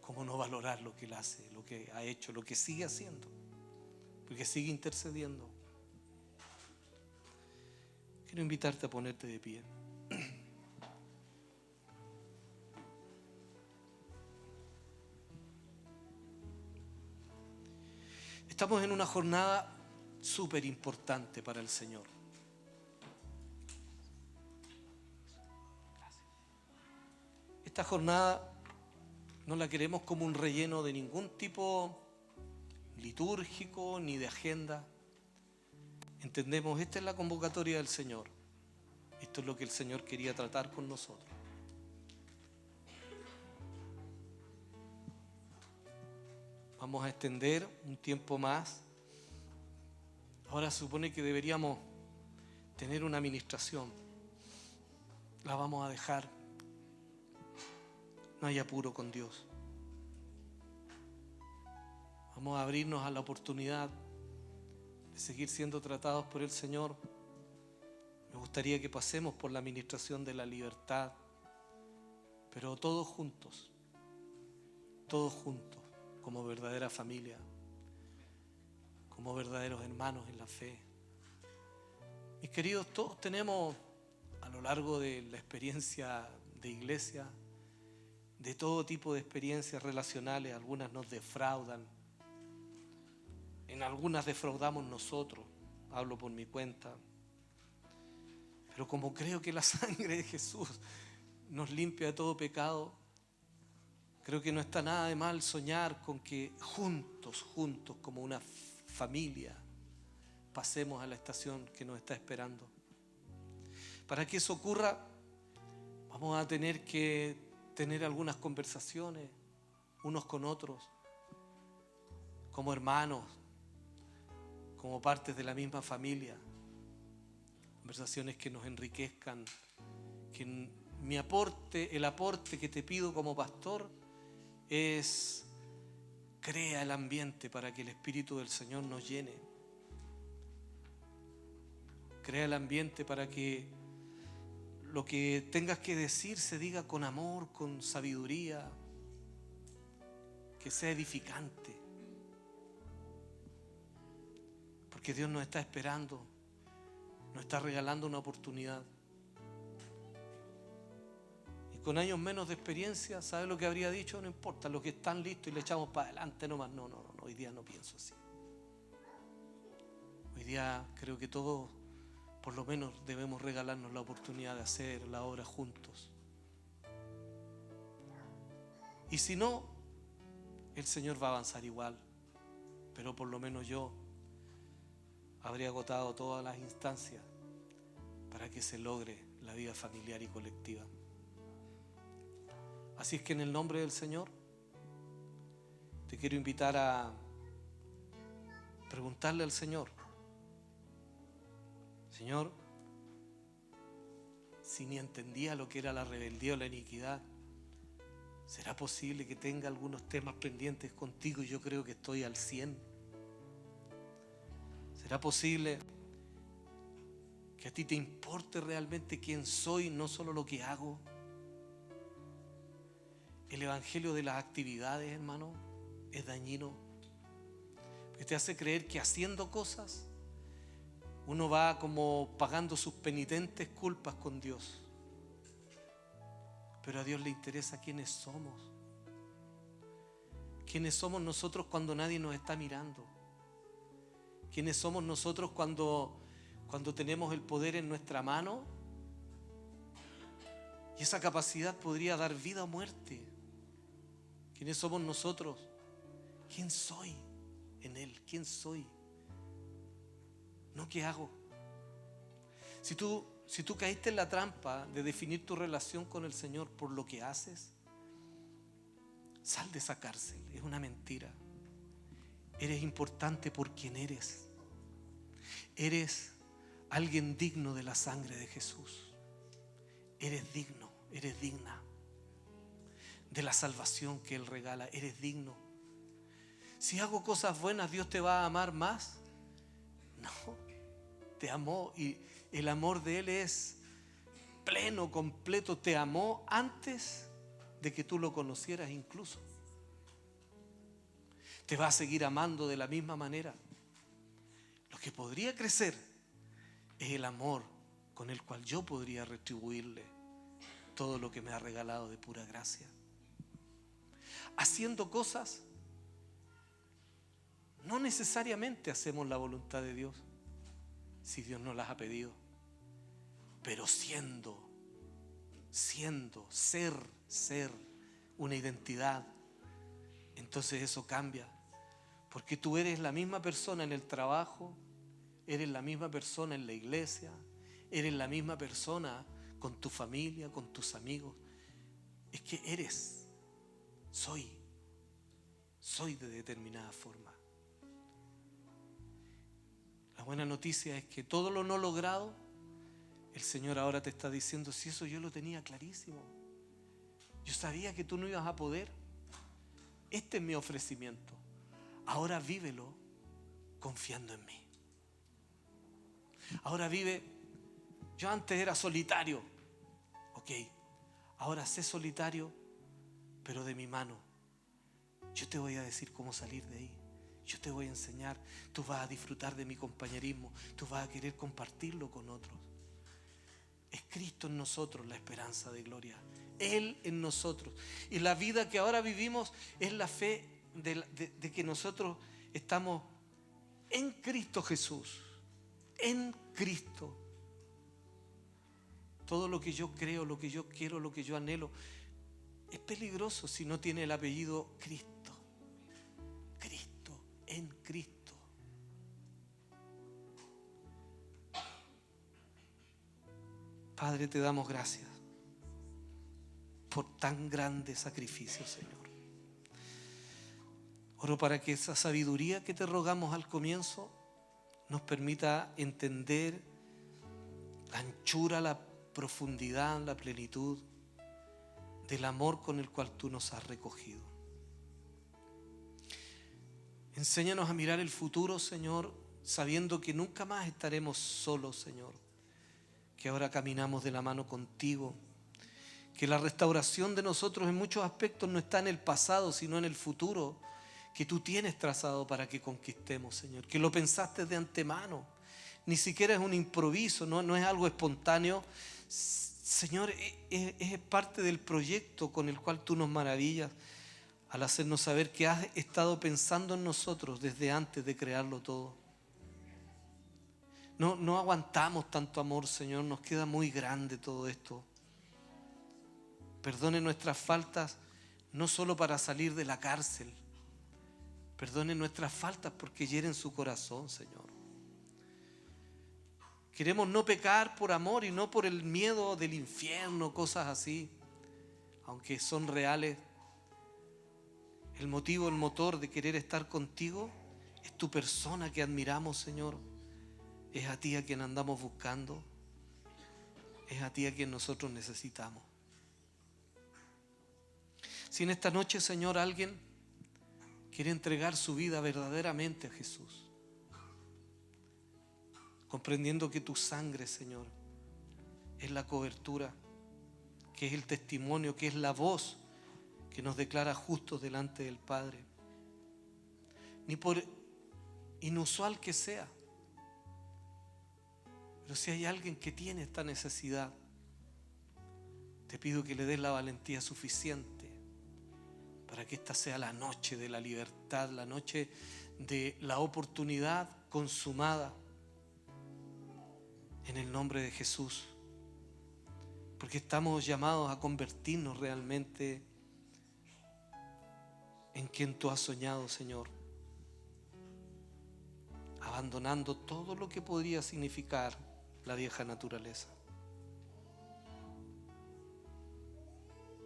¿Cómo no valorar lo que Él hace, lo que ha hecho, lo que sigue haciendo? Porque sigue intercediendo. Quiero invitarte a ponerte de pie. Estamos en una jornada súper importante para el Señor. Esta jornada no la queremos como un relleno de ningún tipo litúrgico ni de agenda. Entendemos, esta es la convocatoria del Señor. Esto es lo que el Señor quería tratar con nosotros. Vamos a extender un tiempo más. Ahora se supone que deberíamos tener una administración. La vamos a dejar. No hay apuro con Dios. Vamos a abrirnos a la oportunidad de seguir siendo tratados por el Señor. Me gustaría que pasemos por la administración de la libertad, pero todos juntos, como verdadera familia, como verdaderos hermanos en la fe. Mis queridos, todos tenemos a lo largo de la experiencia de iglesia, de todo tipo de experiencias relacionales, algunas nos defraudan, en algunas defraudamos nosotros, hablo por mi cuenta, pero como creo que la sangre de Jesús nos limpia de todo pecado, creo que no está nada de mal soñar con que juntos, como una familia, pasemos a la estación que nos está esperando. Para que eso ocurra, vamos a tener que tener algunas conversaciones unos con otros, como hermanos, como partes de la misma familia. Conversaciones que nos enriquezcan, que mi aporte, el aporte que te pido como pastor es: crea el ambiente para que el Espíritu del Señor nos llene. Crea el ambiente para que lo que tengas que decir se diga con amor, con sabiduría, que sea edificante. Porque Dios nos está esperando, nos está regalando una oportunidad. Y con años menos de experiencia, ¿sabe lo que habría dicho? No importa, los que están listos y le echamos para adelante nomás. No, hoy día no pienso así. Hoy día creo que todos, por lo menos, debemos regalarnos la oportunidad de hacer la obra juntos. Y si no, el Señor va a avanzar igual, pero por lo menos yo habría agotado todas las instancias para que se logre la vida familiar y colectiva. Así es que en el nombre del Señor te quiero invitar a preguntarle al Señor: Señor, si ni entendía lo que era la rebeldía o la iniquidad, ¿será posible que tenga algunos temas pendientes contigo y yo creo que estoy al 100%? ¿Será posible que a ti te importe realmente quién soy, no solo lo que hago? El evangelio de las actividades, hermano, es dañino, porque te hace creer que haciendo cosas uno va como pagando sus penitentes culpas con Dios. Pero a Dios le interesa quiénes somos. ¿Quiénes somos nosotros cuando nadie nos está mirando? ¿Quiénes somos nosotros cuando tenemos el poder en nuestra mano? Y esa capacidad podría dar vida o muerte. ¿Quiénes somos nosotros? ¿Quién soy en Él? ¿Quién soy? No, ¿qué hago? Si tú caíste en la trampa de definir tu relación con el Señor por lo que haces, sal de esa cárcel. Es una mentira. Eres importante por quien eres. Eres alguien digno de la sangre de Jesús. Eres digno, eres digna de la salvación que Él regala. Eres digno. Si hago cosas buenas, ¿Dios te va a amar más? No, te amó y el amor de Él es pleno, completo. Te amó antes de que tú lo conocieras incluso. Te va a seguir amando de la misma manera. Lo que podría crecer es el amor con el cual yo podría retribuirle todo lo que me ha regalado de pura gracia. Haciendo cosas, no no necesariamente hacemos la voluntad de Dios si Dios nos las ha pedido. Pero ser una identidad, entonces eso cambia. Porque tú eres la misma persona en el trabajo, eres la misma persona en la iglesia, eres la misma persona con tu familia, con tus amigos. Es que soy de determinada forma. La buena noticia es que todo lo no logrado, el Señor ahora te está diciendo: si eso yo lo tenía clarísimo, yo sabía que tú no ibas a poder, este es mi ofrecimiento, ahora vívelo confiando en mí. Ahora vive, yo antes era solitario, ok, ahora sé solitario, pero de mi mano. Yo te voy a decir cómo salir de ahí. Yo te voy a enseñar. Tú vas a disfrutar de mi compañerismo. Tú vas a querer compartirlo con otros. Es Cristo en nosotros la esperanza de gloria. Él en nosotros. Y la vida que ahora vivimos es la fe de que nosotros estamos en Cristo Jesús. En Cristo. Todo lo que yo creo, lo que yo quiero, lo que yo anhelo, es peligroso si no tiene el apellido Cristo. Cristo, en Cristo. Padre, te damos gracias por tan grande sacrificio, Señor. Oro para que esa sabiduría que te rogamos al comienzo nos permita entender la anchura, la profundidad, la plenitud del amor con el cual tú nos has recogido. Enséñanos a mirar el futuro, Señor, sabiendo que nunca más estaremos solos, Señor. Que ahora caminamos de la mano contigo. Que la restauración de nosotros en muchos aspectos no está en el pasado, sino en el futuro que tú tienes trazado para que conquistemos, Señor. Que lo pensaste de antemano. Ni siquiera es un improviso, no es algo espontáneo. Señor, es parte del proyecto con el cual tú nos maravillas al hacernos saber que has estado pensando en nosotros desde antes de crearlo todo. No aguantamos tanto amor, Señor, nos queda muy grande todo esto. Perdone nuestras faltas, no solo para salir de la cárcel. Perdone nuestras faltas porque hieren su corazón, Señor. Queremos no pecar por amor y no por el miedo del infierno, cosas así. Aunque son reales, el motivo, el motor de querer estar contigo es tu persona que admiramos, Señor. Es a ti a quien andamos buscando. Es a ti a quien nosotros necesitamos. Si en esta noche, Señor, alguien quiere entregar su vida verdaderamente a Jesús, comprendiendo que tu sangre, Señor, es la cobertura, que es el testimonio, que es la voz que nos declara justos delante del Padre. Ni por inusual que sea, pero si hay alguien que tiene esta necesidad, te pido que le des la valentía suficiente para que esta sea la noche de la libertad, la noche de la oportunidad consumada en el nombre de Jesús. Porque estamos llamados a convertirnos realmente en quien tú has soñado, Señor. Abandonando todo lo que podría significar la vieja naturaleza.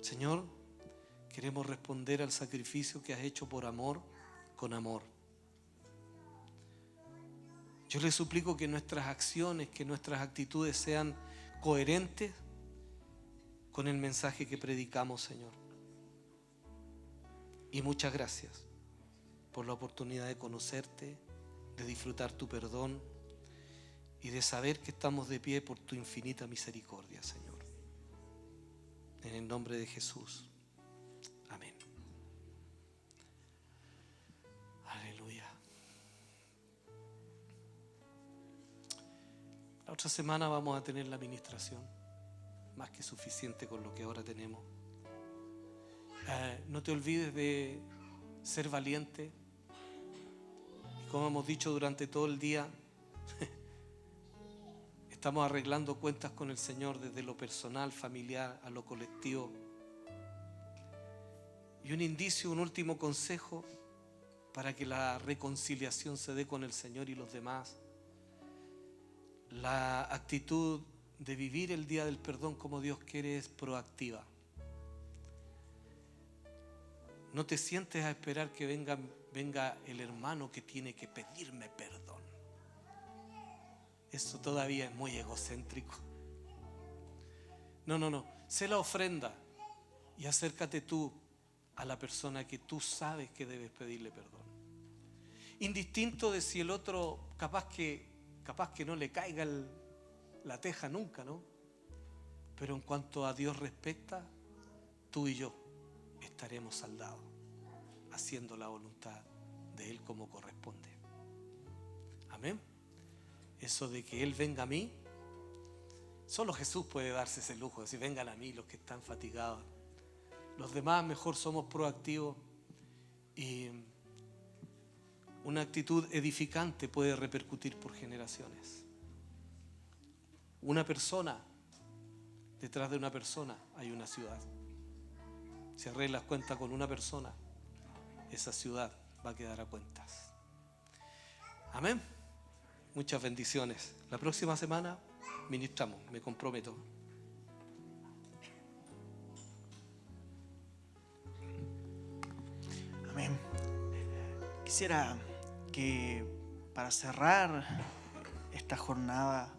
Señor, queremos responder al sacrificio que has hecho por amor, con amor. Yo le suplico que nuestras acciones, que nuestras actitudes sean coherentes con el mensaje que predicamos, Señor. Y muchas gracias por la oportunidad de conocerte, de disfrutar tu perdón y de saber que estamos de pie por tu infinita misericordia, Señor. En el nombre de Jesús. Amén. Aleluya. La otra semana vamos a tener la administración, más que suficiente con lo que ahora tenemos. No te olvides de ser valiente y como hemos dicho durante todo el día, estamos arreglando cuentas con el Señor desde lo personal, familiar, a lo colectivo. Y un indicio, un último consejo para que la reconciliación se dé con el Señor y los demás. La actitud de vivir el día del perdón como Dios quiere es proactiva. No te sientes a esperar que venga el hermano que tiene que pedirme perdón. Eso todavía es muy egocéntrico. No. Sé la ofrenda y acércate tú a la persona que tú sabes que debes pedirle perdón. Indistinto de si el otro capaz que no le caiga la teja nunca, ¿no? Pero en cuanto a Dios respecta, tú y yo estaremos saldados, haciendo la voluntad de Él como corresponde. Amén. Eso de que Él venga a mí, solo Jesús puede darse ese lujo de decir: vengan a mí los que están fatigados. Los demás mejor somos proactivos, y una actitud edificante puede repercutir por generaciones. Una persona, detrás de una persona hay una ciudad. Si arreglas cuenta con una persona, esa ciudad va a quedar a cuentas. Amén. Muchas bendiciones. La próxima semana ministramos, me comprometo. Amén. Quisiera que para cerrar esta jornada,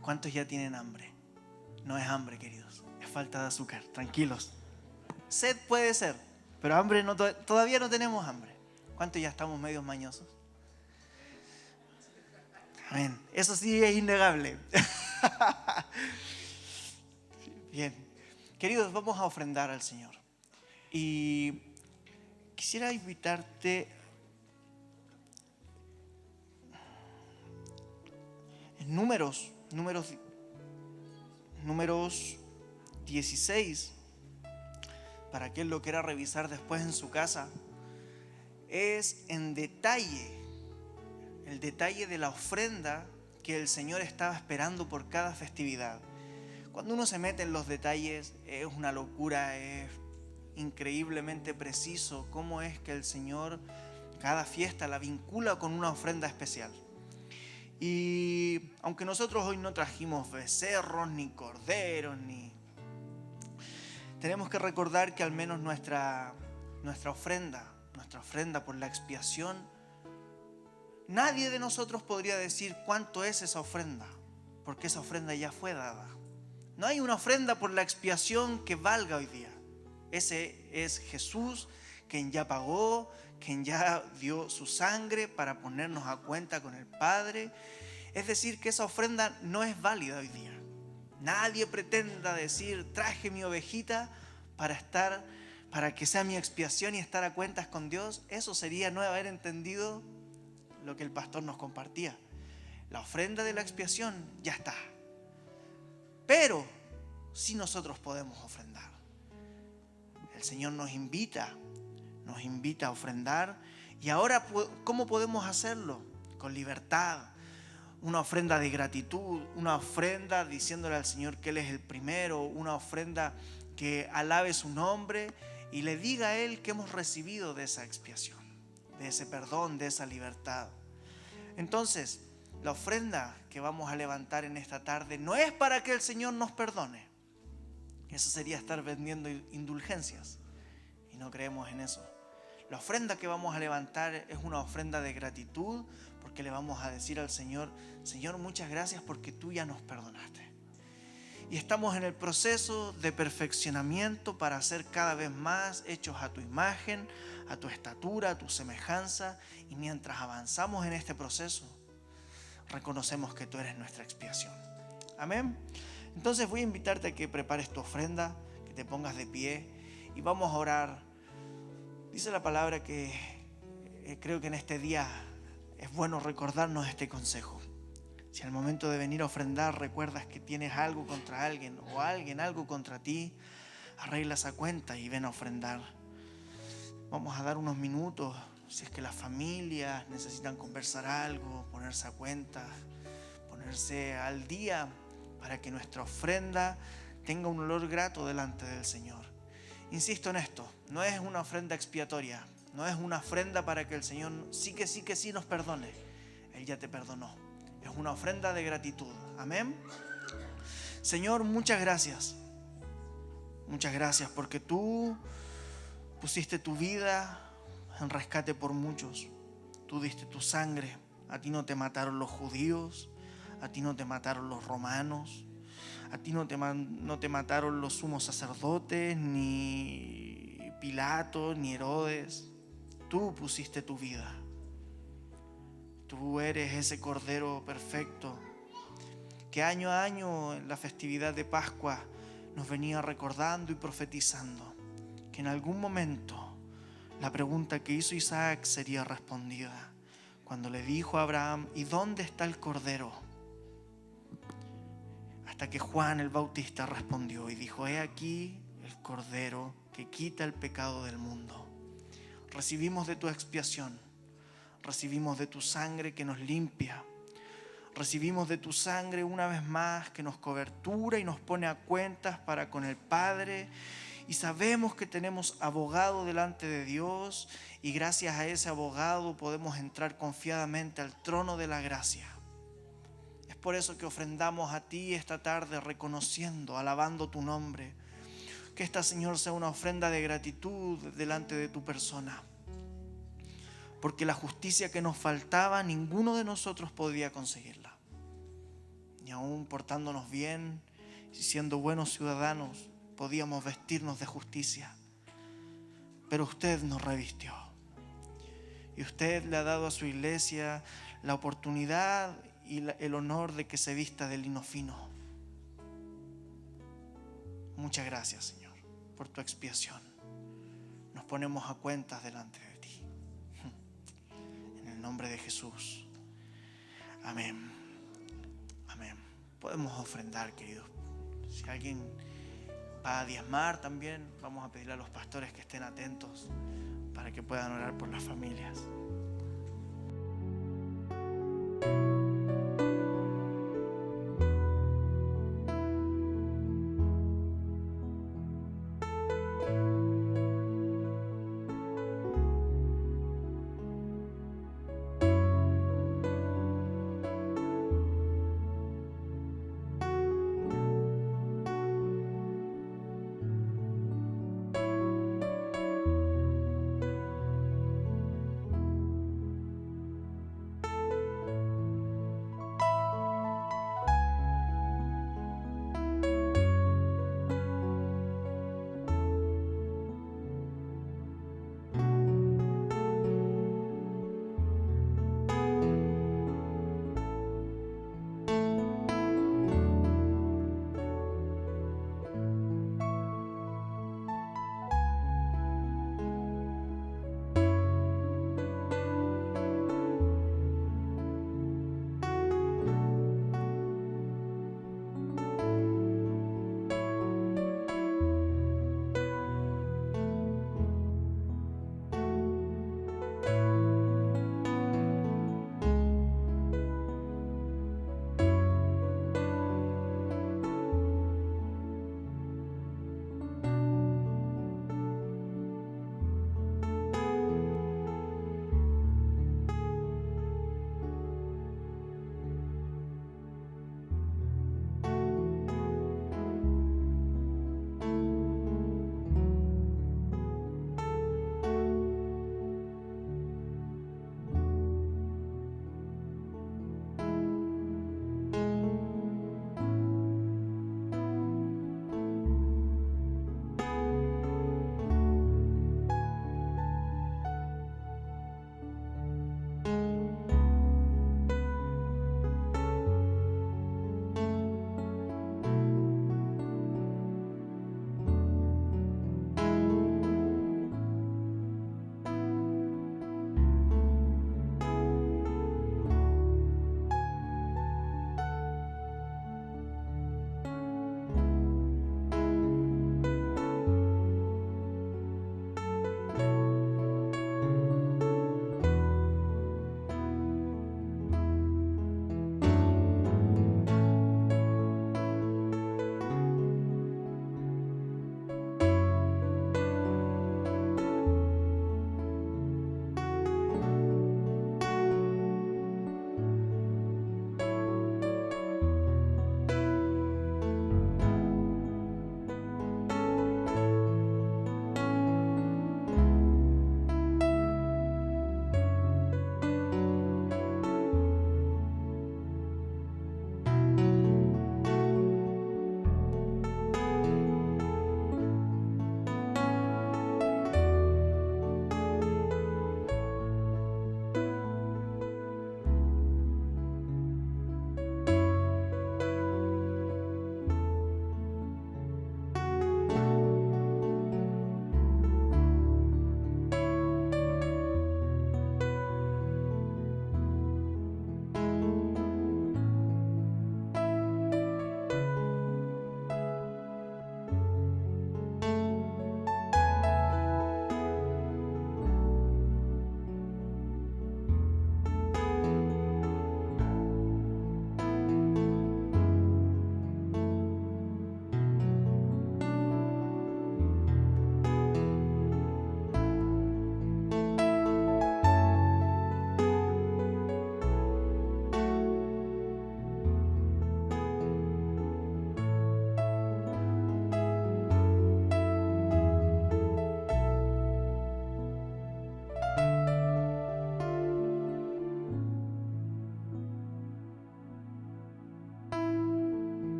¿cuántos ya tienen hambre? No es hambre, queridos, es falta de azúcar, tranquilos. Sed puede ser, pero hambre no, todavía no tenemos hambre. ¿Cuántos ya estamos medios mañosos? Amén. Eso sí es innegable. Bien. Queridos, vamos a ofrendar al Señor. Y quisiera invitarte en Números 16, para quien lo quiera revisar después en su casa. Es en detalle, el detalle de la ofrenda que el Señor estaba esperando por cada festividad. Cuando uno se mete en los detalles, es una locura, es increíblemente preciso cómo es que el Señor cada fiesta la vincula con una ofrenda especial. Y aunque nosotros hoy no trajimos becerros, ni corderos, tenemos que recordar que al menos nuestra ofrenda por la expiación, nadie de nosotros podría decir cuánto es esa ofrenda, porque esa ofrenda ya fue dada. No hay una ofrenda por la expiación que valga hoy día. Ese es Jesús, quien ya pagó, quien ya dio su sangre para ponernos a cuenta con el Padre. Es decir, que esa ofrenda no es válida hoy día. Nadie pretenda decir: traje mi ovejita para que sea mi expiación y estar a cuentas con Dios. Eso sería no haber entendido lo que el pastor nos compartía. La ofrenda de la expiación ya está. Pero sí nosotros podemos ofrendar. El Señor nos invita a ofrendar. Y ahora, ¿cómo podemos hacerlo? Con libertad. Una ofrenda de gratitud, una ofrenda diciéndole al Señor que Él es el primero, una ofrenda que alabe su nombre y le diga a Él que hemos recibido de esa expiación, de ese perdón, de esa libertad. Entonces, la ofrenda que vamos a levantar en esta tarde no es para que el Señor nos perdone. Eso sería estar vendiendo indulgencias, y no creemos en eso. La ofrenda que vamos a levantar es una ofrenda de gratitud, porque le vamos a decir al Señor: Señor, muchas gracias porque tú ya nos perdonaste. Y estamos en el proceso de perfeccionamiento para ser cada vez más hechos a tu imagen, a tu estatura, a tu semejanza. Y mientras avanzamos en este proceso, reconocemos que tú eres nuestra expiación. Amén. Entonces voy a invitarte a que prepares tu ofrenda, que te pongas de pie y vamos a orar. Dice la palabra que creo que en este día es bueno recordarnos este consejo. Si al momento de venir a ofrendar recuerdas que tienes algo contra alguien o alguien algo contra ti, arregla esa cuenta y ven a ofrendar. Vamos a dar unos minutos si es que las familias necesitan conversar algo, ponerse a cuentas, ponerse al día para que nuestra ofrenda tenga un olor grato delante del Señor. Insisto en esto, no es una ofrenda expiatoria, no es una ofrenda para que el Señor sí nos perdone. Él ya te perdonó. Es una ofrenda de gratitud. Amén. Señor, muchas gracias. Muchas gracias porque tú pusiste tu vida en rescate por muchos. Tú diste tu sangre. A ti no te mataron los judíos, a ti no te mataron los romanos, a ti no te mataron los sumos sacerdotes, ni Pilato, ni Herodes. Tú pusiste tu vida. Tú eres ese Cordero perfecto que año a año en la festividad de Pascua nos venía recordando y profetizando que en algún momento la pregunta que hizo Isaac sería respondida cuando le dijo a Abraham: ¿y dónde está el Cordero? Hasta que Juan el Bautista respondió y dijo: he aquí el Cordero que quita el pecado del mundo. Recibimos de tu expiación, recibimos de tu sangre que nos limpia, recibimos de tu sangre una vez más que nos cobertura y nos pone a cuentas para con el Padre, y sabemos que tenemos abogado delante de Dios, y gracias a ese abogado podemos entrar confiadamente al trono de la gracia. Es por eso que ofrendamos a ti esta tarde, reconociendo, alabando tu nombre. Que esta, Señor, sea una ofrenda de gratitud delante de tu persona. Porque la justicia que nos faltaba, ninguno de nosotros podía conseguirla. Ni aún portándonos bien y siendo buenos ciudadanos, podíamos vestirnos de justicia. Pero usted nos revistió. Y usted le ha dado a su iglesia la oportunidad y el honor de que se vista de lino fino. Muchas gracias, Señor, por tu expiación. Nos ponemos a cuentas delante de ti. En el nombre de Jesús. Amén. Amén. Podemos ofrendar, queridos. Si alguien va a diezmar también, vamos a pedirle a los pastores que estén atentos para que puedan orar por las familias.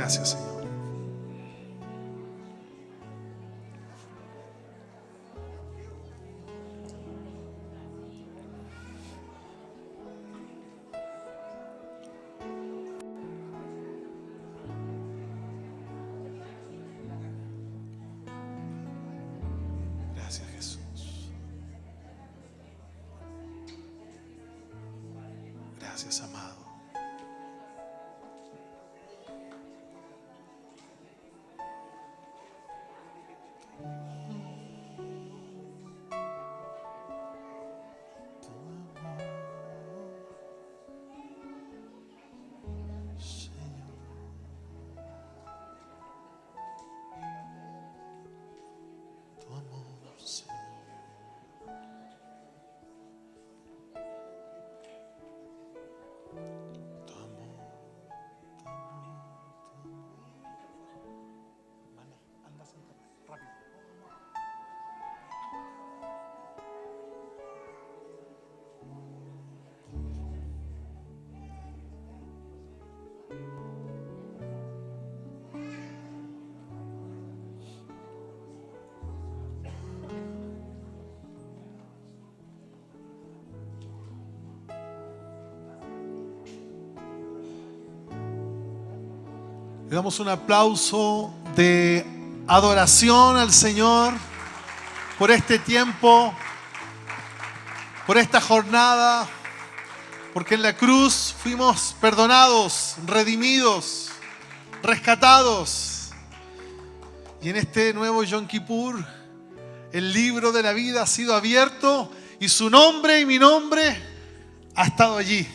Gracias, Señor. Gracias, Jesús. Gracias, amado. Tu amor, Señor. Tu amor, tu amor, tu amor. Vale, anda, siéntate, rápido. Le damos un aplauso de adoración al Señor por este tiempo, por esta jornada, porque en la cruz fuimos perdonados, redimidos, rescatados. Y en este nuevo Yom Kippur, el libro de la vida ha sido abierto y su nombre y mi nombre ha estado allí.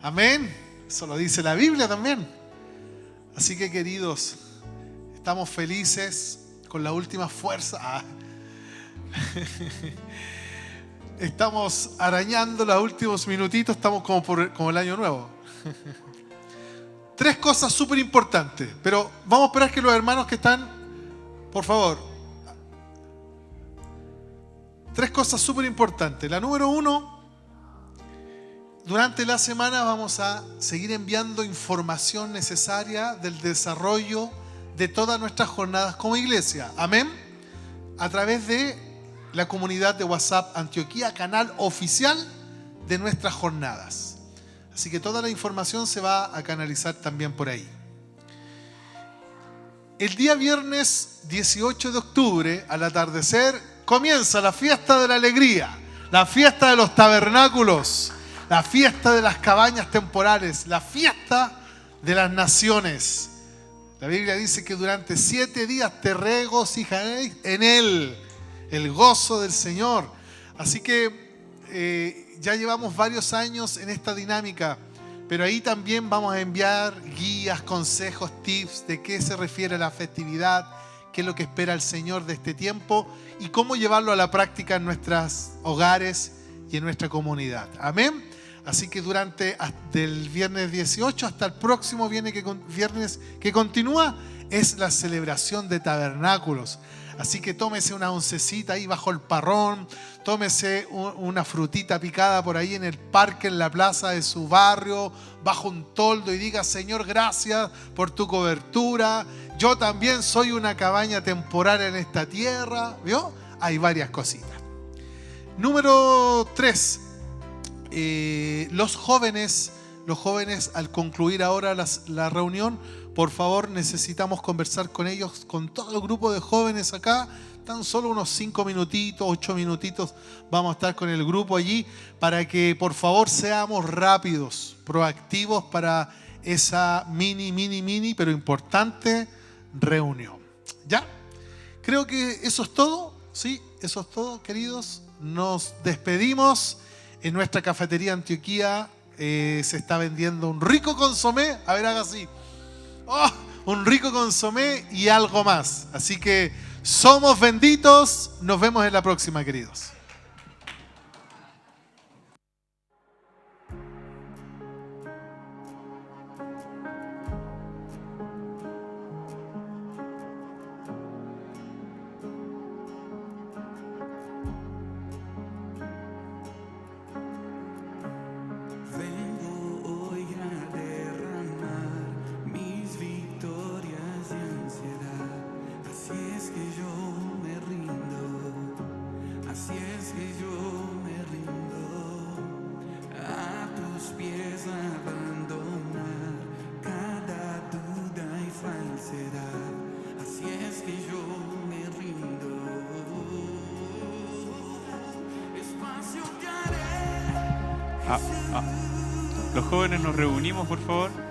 Amén. Eso lo dice la Biblia también. Así que, queridos, estamos felices con la última fuerza. Estamos arañando los últimos minutitos. Estamos como el año nuevo. 3 cosas súper importantes. Pero vamos a esperar que los hermanos que están, por favor. 3 cosas súper importantes. La número 1. Durante la semana vamos a seguir enviando información necesaria del desarrollo de todas nuestras jornadas como iglesia. Amén. A través de la comunidad de WhatsApp Antioquía, canal oficial de nuestras jornadas. Así que toda la información se va a canalizar también por ahí. El día viernes 18 de octubre, al atardecer, comienza la fiesta de la alegría, la fiesta de los tabernáculos, la fiesta de las cabañas temporales, la fiesta de las naciones. La Biblia dice que durante 7 días te regocijaréis en Él, el gozo del Señor. Así que ya llevamos varios años en esta dinámica, pero ahí también vamos a enviar guías, consejos, tips de qué se refiere la festividad, qué es lo que espera el Señor de este tiempo y cómo llevarlo a la práctica en nuestros hogares y en nuestra comunidad. Amén. Así que del viernes 18 hasta el próximo viernes que continúa es la celebración de tabernáculos. Así que tómese una oncecita ahí bajo el parrón, tómese una frutita picada por ahí en el parque, en la plaza de su barrio, bajo un toldo y diga: Señor, gracias por tu cobertura. Yo también soy una cabaña temporal en esta tierra. ¿Vio? Hay varias cositas. Número 3. Los jóvenes al concluir ahora la reunión, por favor, necesitamos conversar con ellos, con todo el grupo de jóvenes acá. Tan solo unos 5 minutitos, 8 minutitos vamos a estar con el grupo allí para que por favor seamos rápidos, proactivos para esa mini, pero importante reunión. ¿Ya? Creo que eso es todo. Sí, eso es todo, queridos. Nos despedimos. En nuestra cafetería Antioquía se está vendiendo un rico consomé. A ver, haga así. ¡Oh! Un rico consomé y algo más. Así que somos benditos. Nos vemos en la próxima, queridos. Los jóvenes nos reunimos, por favor.